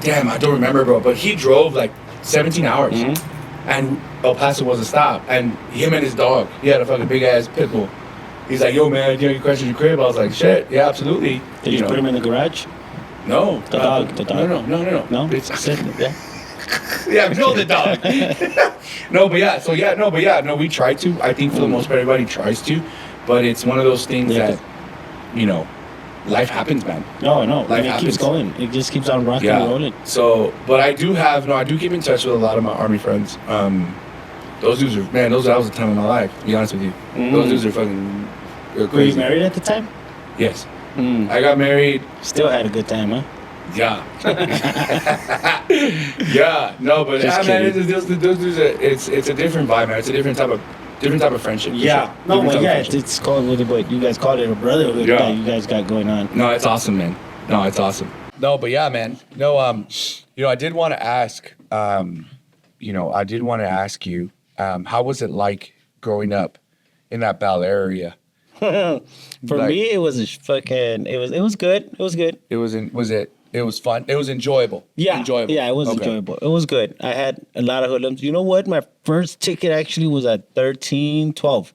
Damn, I don't remember, bro. But he drove like 17 hours, Mm-hmm. and El Paso was a stop. And him and his dog, he had a fucking big ass pit bull. He's like, "Yo, man, you crashed your crib?" I was like, "Shit, yeah, absolutely." Did you know. put him in the garage? No, The dog. No. No. It's, Yeah. yeah, kill the dog. No, we try to. I think for the most part, everybody tries to, but it's one of those things Yeah. that, life happens, man. No. Life And it keeps happens. going. It just keeps on rocking and rolling. So, but I do keep in touch with a lot of my army friends. Those dudes that was the time of my life. To be honest with you, those dudes are fucking. They're Were you crazy. married at the time? Yes, I got married. Still had a good time, huh? Yeah. Yeah. No, but Just man, kidding. those dudes it's a different vibe, man. It's a different type of friendship. for Yeah. sure. No, Different but type of yeah, friendship. it's called what you guys call it a brotherhood Yeah. that you guys got going on. No, it's awesome, man. No, it's awesome. No, but yeah, man. No, I did want to ask, you, how was it like growing up in that Bel Air area? For Like- me, it was it was good. It was good. It was fun. It was enjoyable. Yeah, Enjoyable. Yeah, it was Okay. enjoyable. It was good. I had a lot of hoodlums. You know what? My first ticket actually was at 13, 12.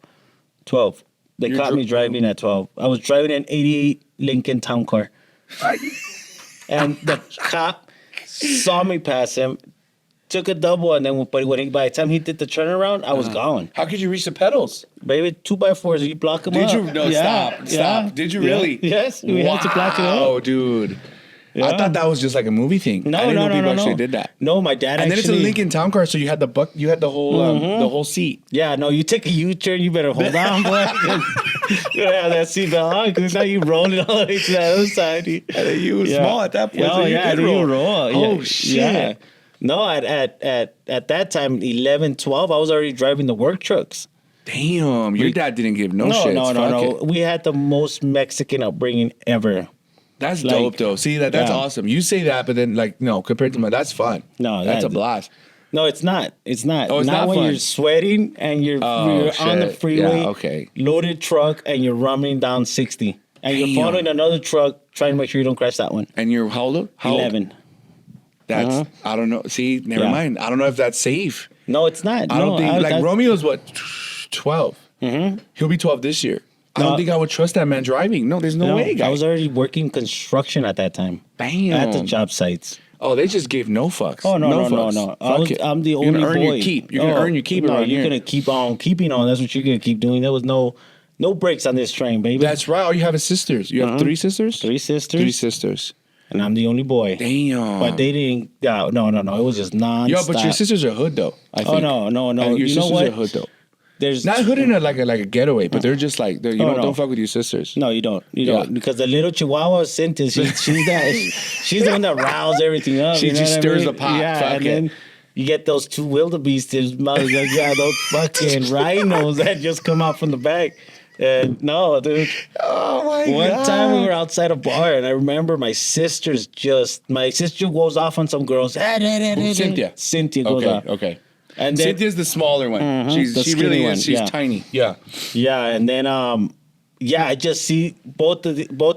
12. They You caught dro- me driving at 12. I was driving an 88 Lincoln Town Car. And the cop saw me pass him, took a double, and then by the time he did the turnaround, I was gone. How could you reach the pedals? Baby, 2x4s, you block them Did up. you? No, Yeah, stop. Did you yeah. really? Yes, we had to block it up. Wow, dude. Yeah. I thought that was just like a movie thing. No, I didn't no, know people no, actually no. did that. No, my dad And then actually. it's a Lincoln Town Car, so you had the whole seat. Yeah, no, you take a U-turn, you better hold on, boy. You gotta have that seatbelt on, because now you rolling all the way to the other side. And then you were small at that point. Oh, so you yeah, did then you roll. roll. Oh Yeah. shit. Yeah. No, at that time, 11, 12, I was already driving the work trucks. Damn, your dad didn't give no shit. No. We had the most Mexican upbringing ever. That's Like, dope though. See that's yeah. awesome. You say that, but then like no, compared to my, that's fun. No, that's a that- blast. No, it's not. It's not. Oh, it's not when fun. you're sweating and you're on the shit. freeway, Yeah, okay. loaded truck, and you're running down 60. And Damn. you're following another truck trying to make sure you don't crash that one. And you're how old? How old? 11. That's I don't know. See, never Yeah. mind. I don't know if that's safe. No, it's not. I don't think like Romeo's what 12. Mm-hmm. He'll be 12 this year. I No. don't think I would trust that man driving. No, there's no, way, guys. I was already working construction at that time. Bam. At the job sites. Oh, they just gave no fucks. Oh, no. fucks. Fuck it. I'm the You're only gonna earn boy. your keep. You're gonna earn your keep No, around you're here. going to keep on keeping on. That's what you're going to keep doing. There was no brakes on this train, baby. That's right. All you have is sisters. You have 3 sisters? 3 sisters. 3 sisters. And I'm the only boy. Damn. But they didn't. No. It was just non. Yo, but your sisters are hood though. I think. Oh no. Your You know sisters what? are hood though. There's Not hood in a like a getaway, but they're just like you no. don't fuck with your sisters. No, you don't. You Yeah. don't, because the little Chihuahua Cynthia, she's the one that riles everything up. She you know just what I stirs mean? the pot. Yeah, Fuck and it. then you get those 2 wildebeests, those fucking rhinos that just come out from the back. And no, dude. Oh my One time we were outside a bar, and I remember my sister goes off on some girls. Cynthia. Cynthia goes off. Okay. And then, Cynthia's the smaller one. the She really skinny one, is. She's yeah. tiny. Yeah. yeah, and then I just see both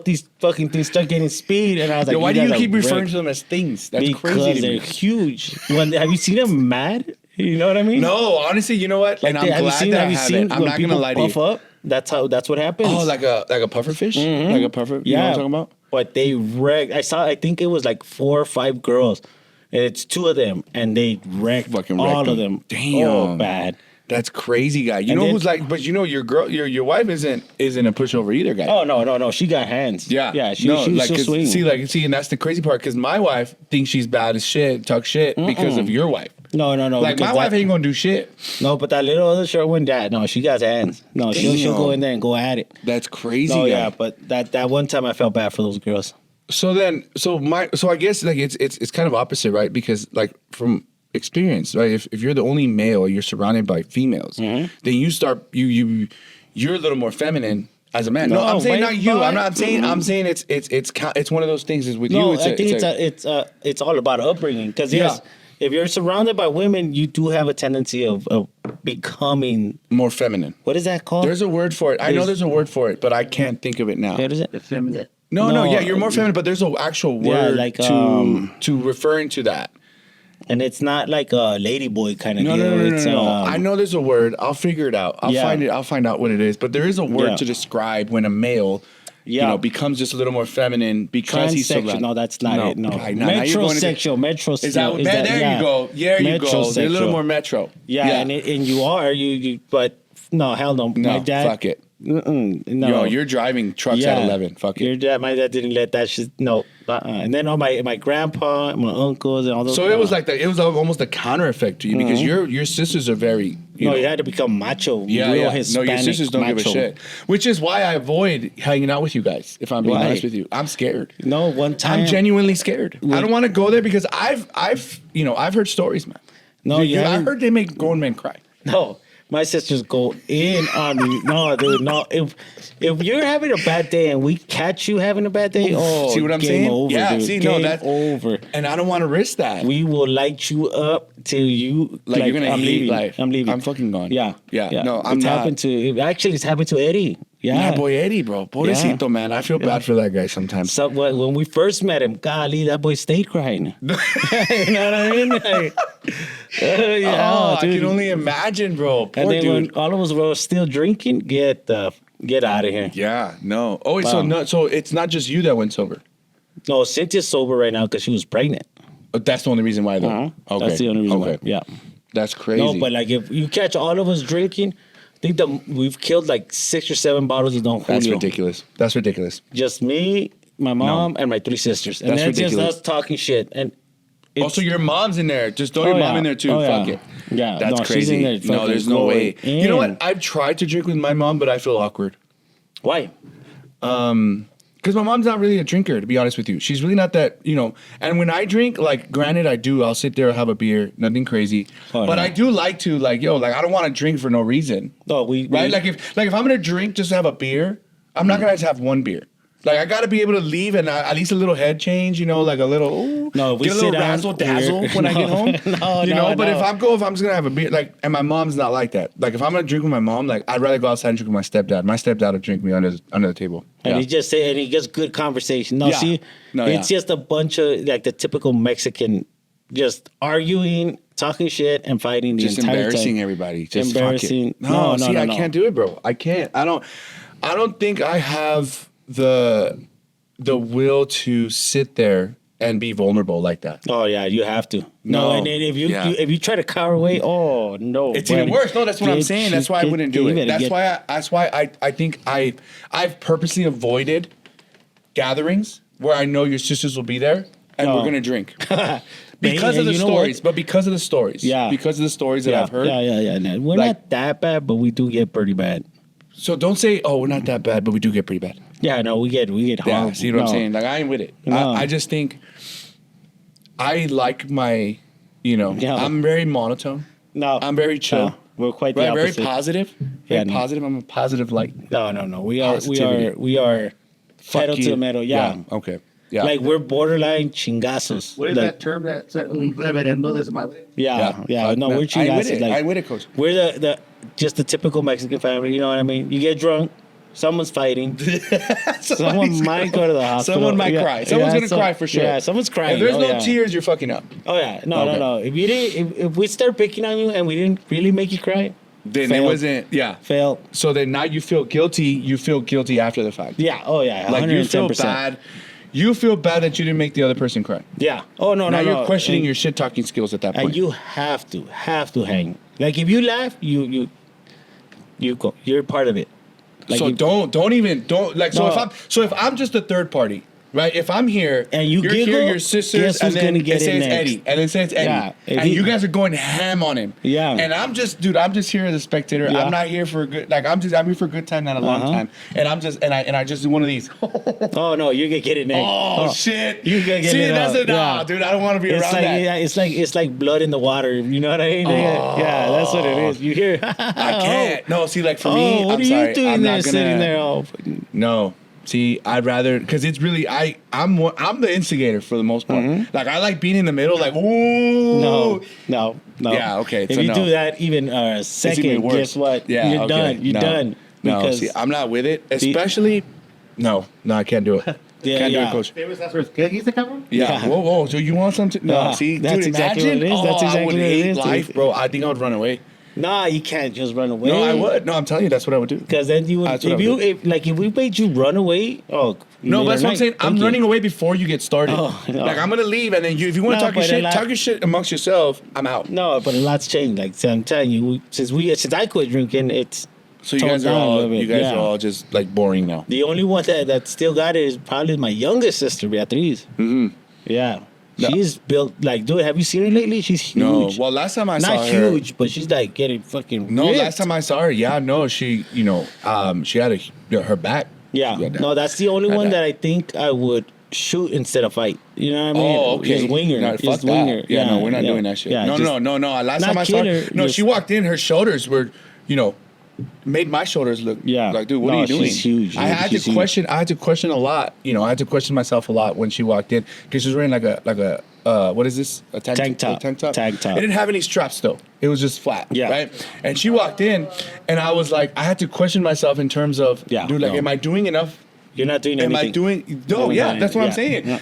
these fucking things start getting speed, and I was like, Yo, why do guys you are keep referring wrecked. to them as things? That's Because crazy to they're me. huge. Have you seen them mad? You know what I mean? No, honestly, you know what? And I'm have you glad seen, that I have you seen haven't. I'm when not gonna people lie to you. puff up? That's what happens. Oh, like a puffer fish? Like a puffer? You know what I'm talking about? But they wrecked. I think it was like 4 or 5 girls. And it's 2 of them, and they wrecked Fucking all wrecked of them. them. Damn. Oh, bad. That's crazy, guy. You And know then- who's like, but you know your girl, your wife isn't a pushover either, guy. Oh no. She got hands. Yeah, She no, was like, so 'cause- swing. see, and that's the crazy part because my wife thinks she's bad as shit, talk shit because of your wife. No. Like my because wife ain't gonna do shit. No, but that little other short one, she got hands. No, she'll go in there and go at it. That's crazy. No, guy. yeah, but that one time I felt bad for those girls. So I guess like it's kind of opposite, right? Because like from experience, right? If you're the only male, you're surrounded by females, then you start you're a little more feminine as a man. No, No, I'm saying wait, not you. but- I'm not saying. I'm saying it's one of those things. Is with No, you. I think it's all about upbringing. Because yes, if you're surrounded by women, you do have a tendency of becoming, more feminine. what is that called? There's a word for it. I know there's a word for it, but I can't think of it now. What is it? Effeminate. No, yeah, you're more feminine, but there's an actual Yeah, word like, to referring to that. And it's not like a ladyboy kind of No, deal. no, no, no, It's, no. I know there's a word. I'll figure it out. I'll Yeah. find it. I'll find out what it is. But there is a word Yeah. to describe when a male, Yeah. becomes just a little more feminine because he's Transsexual. surrounded. No, that's not it. No. Right, now you're going into- Metrosexual. Is that, there you go. There you go. They're a little more metro. Yeah, and you are you. But no, hell no. No, My dad. fuck it. No. Yo, you're driving trucks at 11. Fuck Your it. dad, my dad didn't let that shit. No. And then all my grandpa, my uncles, and all those. So it was like that. It was almost a counter effect to you because your sisters are very. You know, you had to become macho. Yeah, real yeah. Hispanic No, your sisters don't give a macho. shit. Which is why I avoid hanging out with you guys. If I'm being Why? honest with you, I'm scared. No, one time. I'm genuinely scared. I don't want to go there because I've heard stories, man. No, you I haven't- heard they make grown men cry. No, my sisters go in on me. No, dude, no. If you're having a bad day and we catch you having a bad day, oh, See what I'm game saying? over, Yeah, dude. see, no, Game that's- over. And I don't want to risk that. We will light you up till you Like, you're gonna I'm hate leaving. life. I'm leaving. I'm fucking gone. Yeah, Yeah. No, I'm it's not. happened to. Actually, it's happened to Eddie. Yeah, My boy Eddie, bro. Pobrecito, man. I feel bad for that guy sometimes. So when we first met him, golly, that boy stayed crying. you know what I mean? Like, yeah, Oh, I dude. can only imagine, bro. Poor And then dude. when all of us were still drinking, get out of here. Yeah, no. Oh, wait, Wow. so it's not just you that went sober. No, Cynthia's sober right now because she was pregnant. Oh, that's the only reason why, though. Uh-huh. Okay. That's the only reason okay. why. Yeah. That's crazy. No, but like if you catch all of us drinking, I think we've killed like 6 or 7 bottles of Don Julio. That's ridiculous. That's ridiculous. Just me, my mom, and my 3 sisters, and That's then just ridiculous. us talking shit. And Also, your mom's in there. Just throw your mom in there too. Oh, yeah. Fuck it. Yeah, That's no, she's crazy. in there No, fucking there's no way. going You know in. what? I've tried to drink with my mom, but I feel awkward. Why? Because my mom's not really a drinker, to be honest with you. She's really not that, And when I drink, like, granted, I'll sit there, have a beer, nothing crazy. Oh, but no. I do like to, I don't want to drink for no reason. No, Right? Like if I'm gonna drink just to have a beer, I'm not gonna just have one beer. Like I gotta be able to leave and at least a little head change, like a little ooh, No, if we get a little sit down, razzle dazzle we're- when I get home. No, But no. if I'm just gonna have a beer, and my mom's not like that. Like if I'm gonna drink with my mom, I'd rather go outside and drink with my stepdad. My stepdad will drink me under the table. And Yeah. he just say, and he gets good conversation. No, Yeah. see, No, it's yeah. just a bunch of like the typical Mexican, just arguing, talking shit, and fighting the Just entire embarrassing time. everybody. Just Embarrassing. Fuck it. No, No, see, no, I no. can't do it, bro. I can't. I don't think I have the will to sit there and be vulnerable like that. Oh yeah, you have to. No. And then if Yeah. if you try to cower away, oh no, It's even buddy. worse. No, that's what I'm Get- saying. That's why I get- wouldn't do you it. better That's why I think I've purposely avoided gatherings where I know your sisters will be there and we're Oh. gonna drink. Because Hey, of the you know what? stories, but because of the stories. Yeah. Because of the stories that Yeah, I've heard. yeah. No, we're Like- not that bad, but we do get pretty bad. So don't say, oh, we're not that bad, but we do get pretty bad. Yeah, no, we get Yeah, horrible. see what I'm No. saying? Like I ain't with it. No. I just think I like my, Yeah. I'm very monotone. No, I'm very chill. No, we're quite the Right, very opposite. positive. Yeah, Very no. positive. I'm a positive light. No. We are Positivity. pedal Fuck to you. the metal. Yeah. Okay. Yeah. Like we're borderline chingazos. What is Like, that term that's reverendo de madre? Yeah. No, we're I ain't with chingazos. it. Like, I ain't with it, coach. we're the just the typical Mexican family. You know what I mean? You get drunk, someone's fighting, someone might go to the hospital. Someone might cry. Someone's gonna cry for sure. Yeah, someone's crying. If there's Oh, no yeah. tears, you're fucking up. Oh yeah, no. Okay. If you didn't, if we start picking on you and we didn't really make you cry, Then fail. it wasn't. Yeah. Fail. So then now you feel guilty. You feel guilty after the fact. Yeah. Oh yeah. Like you feel 110%. bad. You feel bad that you didn't make the other person cry. Yeah. Oh no. Now no. you're questioning And- your shit talking skills at that point. And you have to hang. Like if you laugh, you go. You're part of it. Like so if- don't like. So No. if I'm just a third party, right? If I'm here And you you're giggle, here, your sisters, guess and who's then gonna get it says it next? Eddie, and it says Eddie, Yeah, if and he- you guys are going ham on him. Yeah. And I'm just here as a spectator. Yeah. I'm not here for a good. Like I'm here for a good time, not a long Uh-huh. time. And I just do one of these. Oh no, you're gonna get it next. Oh, shit! You gonna get See, it that's out. it. Nah, Yeah. dude, I don't want to be It's around like that. yeah, it's like blood in the water. You know what I mean? Yeah, that's what it is. You hear? I can't. No, see, like for Oh, me, what I'm are sorry. you doing I'm there, not gonna, sitting there? Oh, No. See, I'd rather because it's really I'm the instigator for the most part. Like I like being in the middle, like ooh. no. Yeah, okay, If so you no. do that even a It's even second, worse. guess what? Yeah, You're okay. done. You're No. done. No, Because see, I'm not with it. Especially, no, I can't do it. Yeah, Can't do yeah. it, coach. Famous last words. ¿Qué dijiste, cabrón? Yeah. Yeah. Whoa. So you want something? No. Yeah, See, that's dude, exactly imagine. what it is. That's I exactly would what it hate is, life, dude. bro. I think I would run away. nah, you can't just run away. No, I would. No, I'm telling you, that's what I would do. Because then you would, That's what I would if we made you run away, oh. No, but that's what I'm saying. I'm running away before you get started. Oh, no. Like I'm gonna leave, and then if you want to No, talk your but shit, a lot- talk your shit amongst yourself. I'm out. No, but a lot's changed. Like so I'm telling you, since I quit drinking, it's So you toned guys are down a all little bit, yeah. just like boring now. the only one that still got it is probably my youngest sister, Beatriz. Mm-hmm. Yeah. No. She's built like, dude, have you seen her lately? She's huge. No, well, last time I saw Not her, huge, but she's like getting fucking. no, ripped. last time I saw her, yeah, no, she, she had her back. Yeah. Yeah, that- No, that's the only had one that. that I think I would shoot instead of fight. You know what I mean? Oh, okay. Just winger. No, Just fuck that. winger. Yeah, no, we're not yeah, doing that shit. yeah, no, just- no. Last not time I saw kill her, her, no, just- she walked in, her shoulders were, made my shoulders look. Yeah. Like, dude, what No, are you doing? she's huge, I dude. had She's to huge. question. I had to question a lot. I had to question myself a lot when she walked in because she was wearing like a what is this? A Tank top. A tank top. Tank top. It didn't have any straps though. It was just flat. Yeah. Right. And she walked in, and I was like, I had to question myself in terms of, Yeah, dude, like, no. am I doing enough? You're not doing Am anything. I doing? No, Doing yeah, anything. that's what I'm Yeah. saying. Yeah.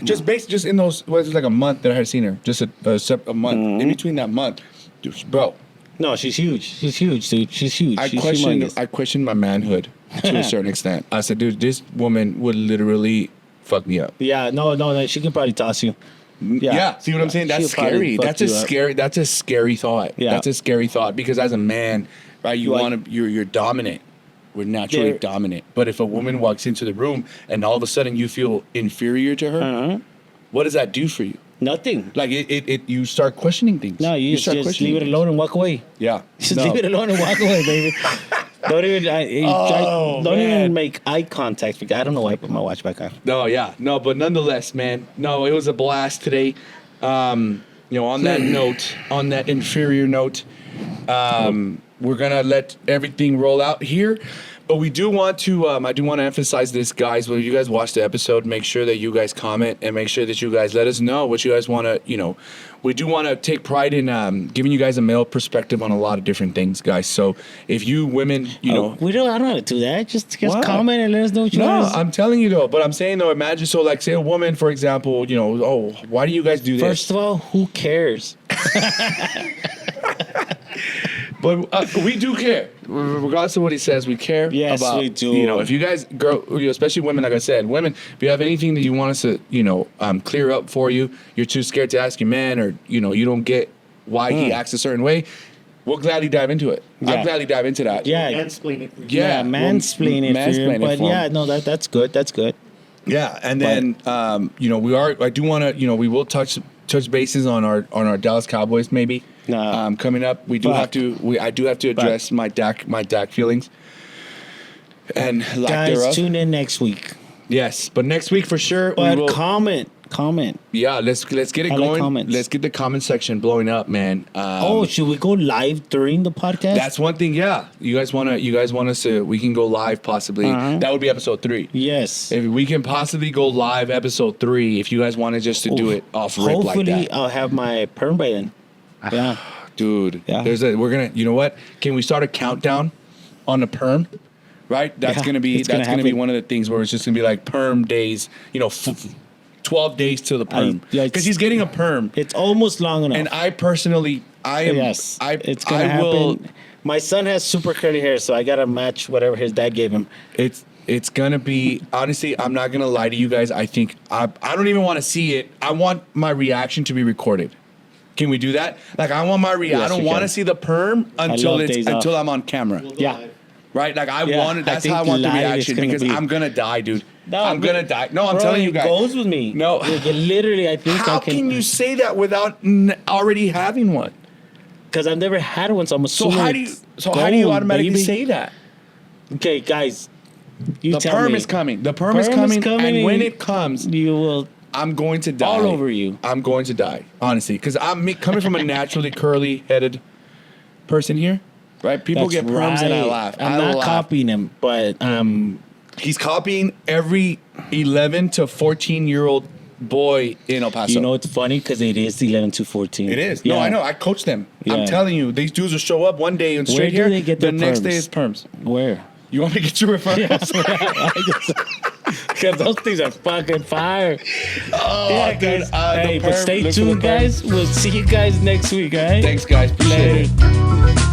Just in those, what is it, like a month that I had seen her, just a month. Mm-hmm. In between that month, dude, bro, No, she's huge. She's huge, dude. She's huge. I She's questioned humongous. my manhood to a certain extent. I said, dude, this woman would literally fuck me up. Yeah, no, she can probably toss you. Yeah. See what I'm saying? That's She'll probably scary. fuck That's a you up. scary. That's a scary thought. Yeah. That's a scary thought because as a man, right, Like- you're dominant. We're naturally They're- dominant. But if a woman walks into the room and all of a sudden you feel inferior to her, Uh-huh. what does that do for you? Nothing. Like it you start questioning things. No, you start just questioning leave it things. alone and walk away. Yeah. Just No. leave it alone and walk away, baby. Don't even don't man. even make eye contact because I don't know why I put my watch back on. No, yeah. No, but nonetheless, man. No, it was a blast today. On that note, on that inferior note, we're gonna let everything roll out here. But we do want to, I do want to emphasize this, guys. When you guys watch the episode, make sure that you guys comment and make sure that you guys let us know what you guys want to, we do want to take pride in giving you guys a male perspective on a lot of different things, guys. So if you women, I don't want to do that. Just What? comment and let us know what you no, want. I'm telling you though. But I'm saying though, imagine so like say a woman, for example, why do you guys do this? First of all, who cares? But we do care, regardless of what he says. We care. Yes, about, we do. If you guys, especially women, like I said, women, if you have anything that you want us to, clear up for you, you're too scared to ask your man, or you don't get why he acts a certain way, we'll gladly dive into it. Yeah. I'll gladly dive into that. Yeah, Mansplain it. yeah, mansplain it for you. mansplain it But for 'em. yeah, no, that's good. That's good. Yeah, and then I do want to, we will touch bases on our Dallas Cowboys maybe. Nah. Coming up, we do Fuck. have to. I do have to address my Dak feelings and lack Guys, thereof. tune in next week. Yes, but next week for sure But we will. comment. Yeah, let's get it I like going. comments. Let's get the comment section blowing up, man. Should we go live during the podcast? That's one thing. Yeah, you guys want us to? We can go live possibly. Uh-huh. That would be episode 3. Yes. If we can possibly go live episode 3, if you guys wanted just to do it off rip like Hopefully, that. I'll have my perm by then. Yeah. Dude, Yeah. we're gonna, you know what? Can we start a countdown on the perm? Right? That's Yeah, gonna be it's gonna that's gonna be happen. one of the things where it's just gonna be like perm days. 12 days to the perm yeah, because he's getting a perm. It's almost long enough. And I personally, yes, it's gonna I happen. will. My son has super curly hair, so I gotta match whatever his dad gave him. It's gonna be, honestly, I'm not gonna lie to you guys. I think I don't even want to see it. I want my reaction to be recorded. Can we do that? Like I want my Yes, I don't we want to can. see the perm until love days off. I'm on camera. Yeah. Right? Like I Yeah, want it. I That's think how I want the live is reaction gonna because be- I'm gonna die, dude. No, I'm but- gonna die. No, I'm Bro, telling you it guys. goes with me. No. Like, literally, I think How I can you say that without already having one? Because I've never had one, so I'm So assuming. how do you it's automatically gold, baby. say that? Okay, guys, you The tell perm me. is coming. The perm is Perm is coming, coming, and when and- it comes, You will. I'm going to die. All over you. I'm going to die, honestly, because coming from a naturally curly-headed person here, right? People That's get perms and I right. laugh. I'm I not laugh. copying him, but He's copying every 11 to 14-year-old boy in El Paso. you know it's funny because it is 11 to 14. It is. No, Yeah. I know. I coach them. I'm Yeah. telling you, these dudes will show up one day and straight do hair. they get the their next perms? day is perms. Where? You want me to get you referrals? Because those things are fucking fire. Oh, dude. guys. The Hey, but perm, stay look for the tuned, perm. guys. We'll see you guys next week, all right? Thanks, guys. Appreciate it. Later.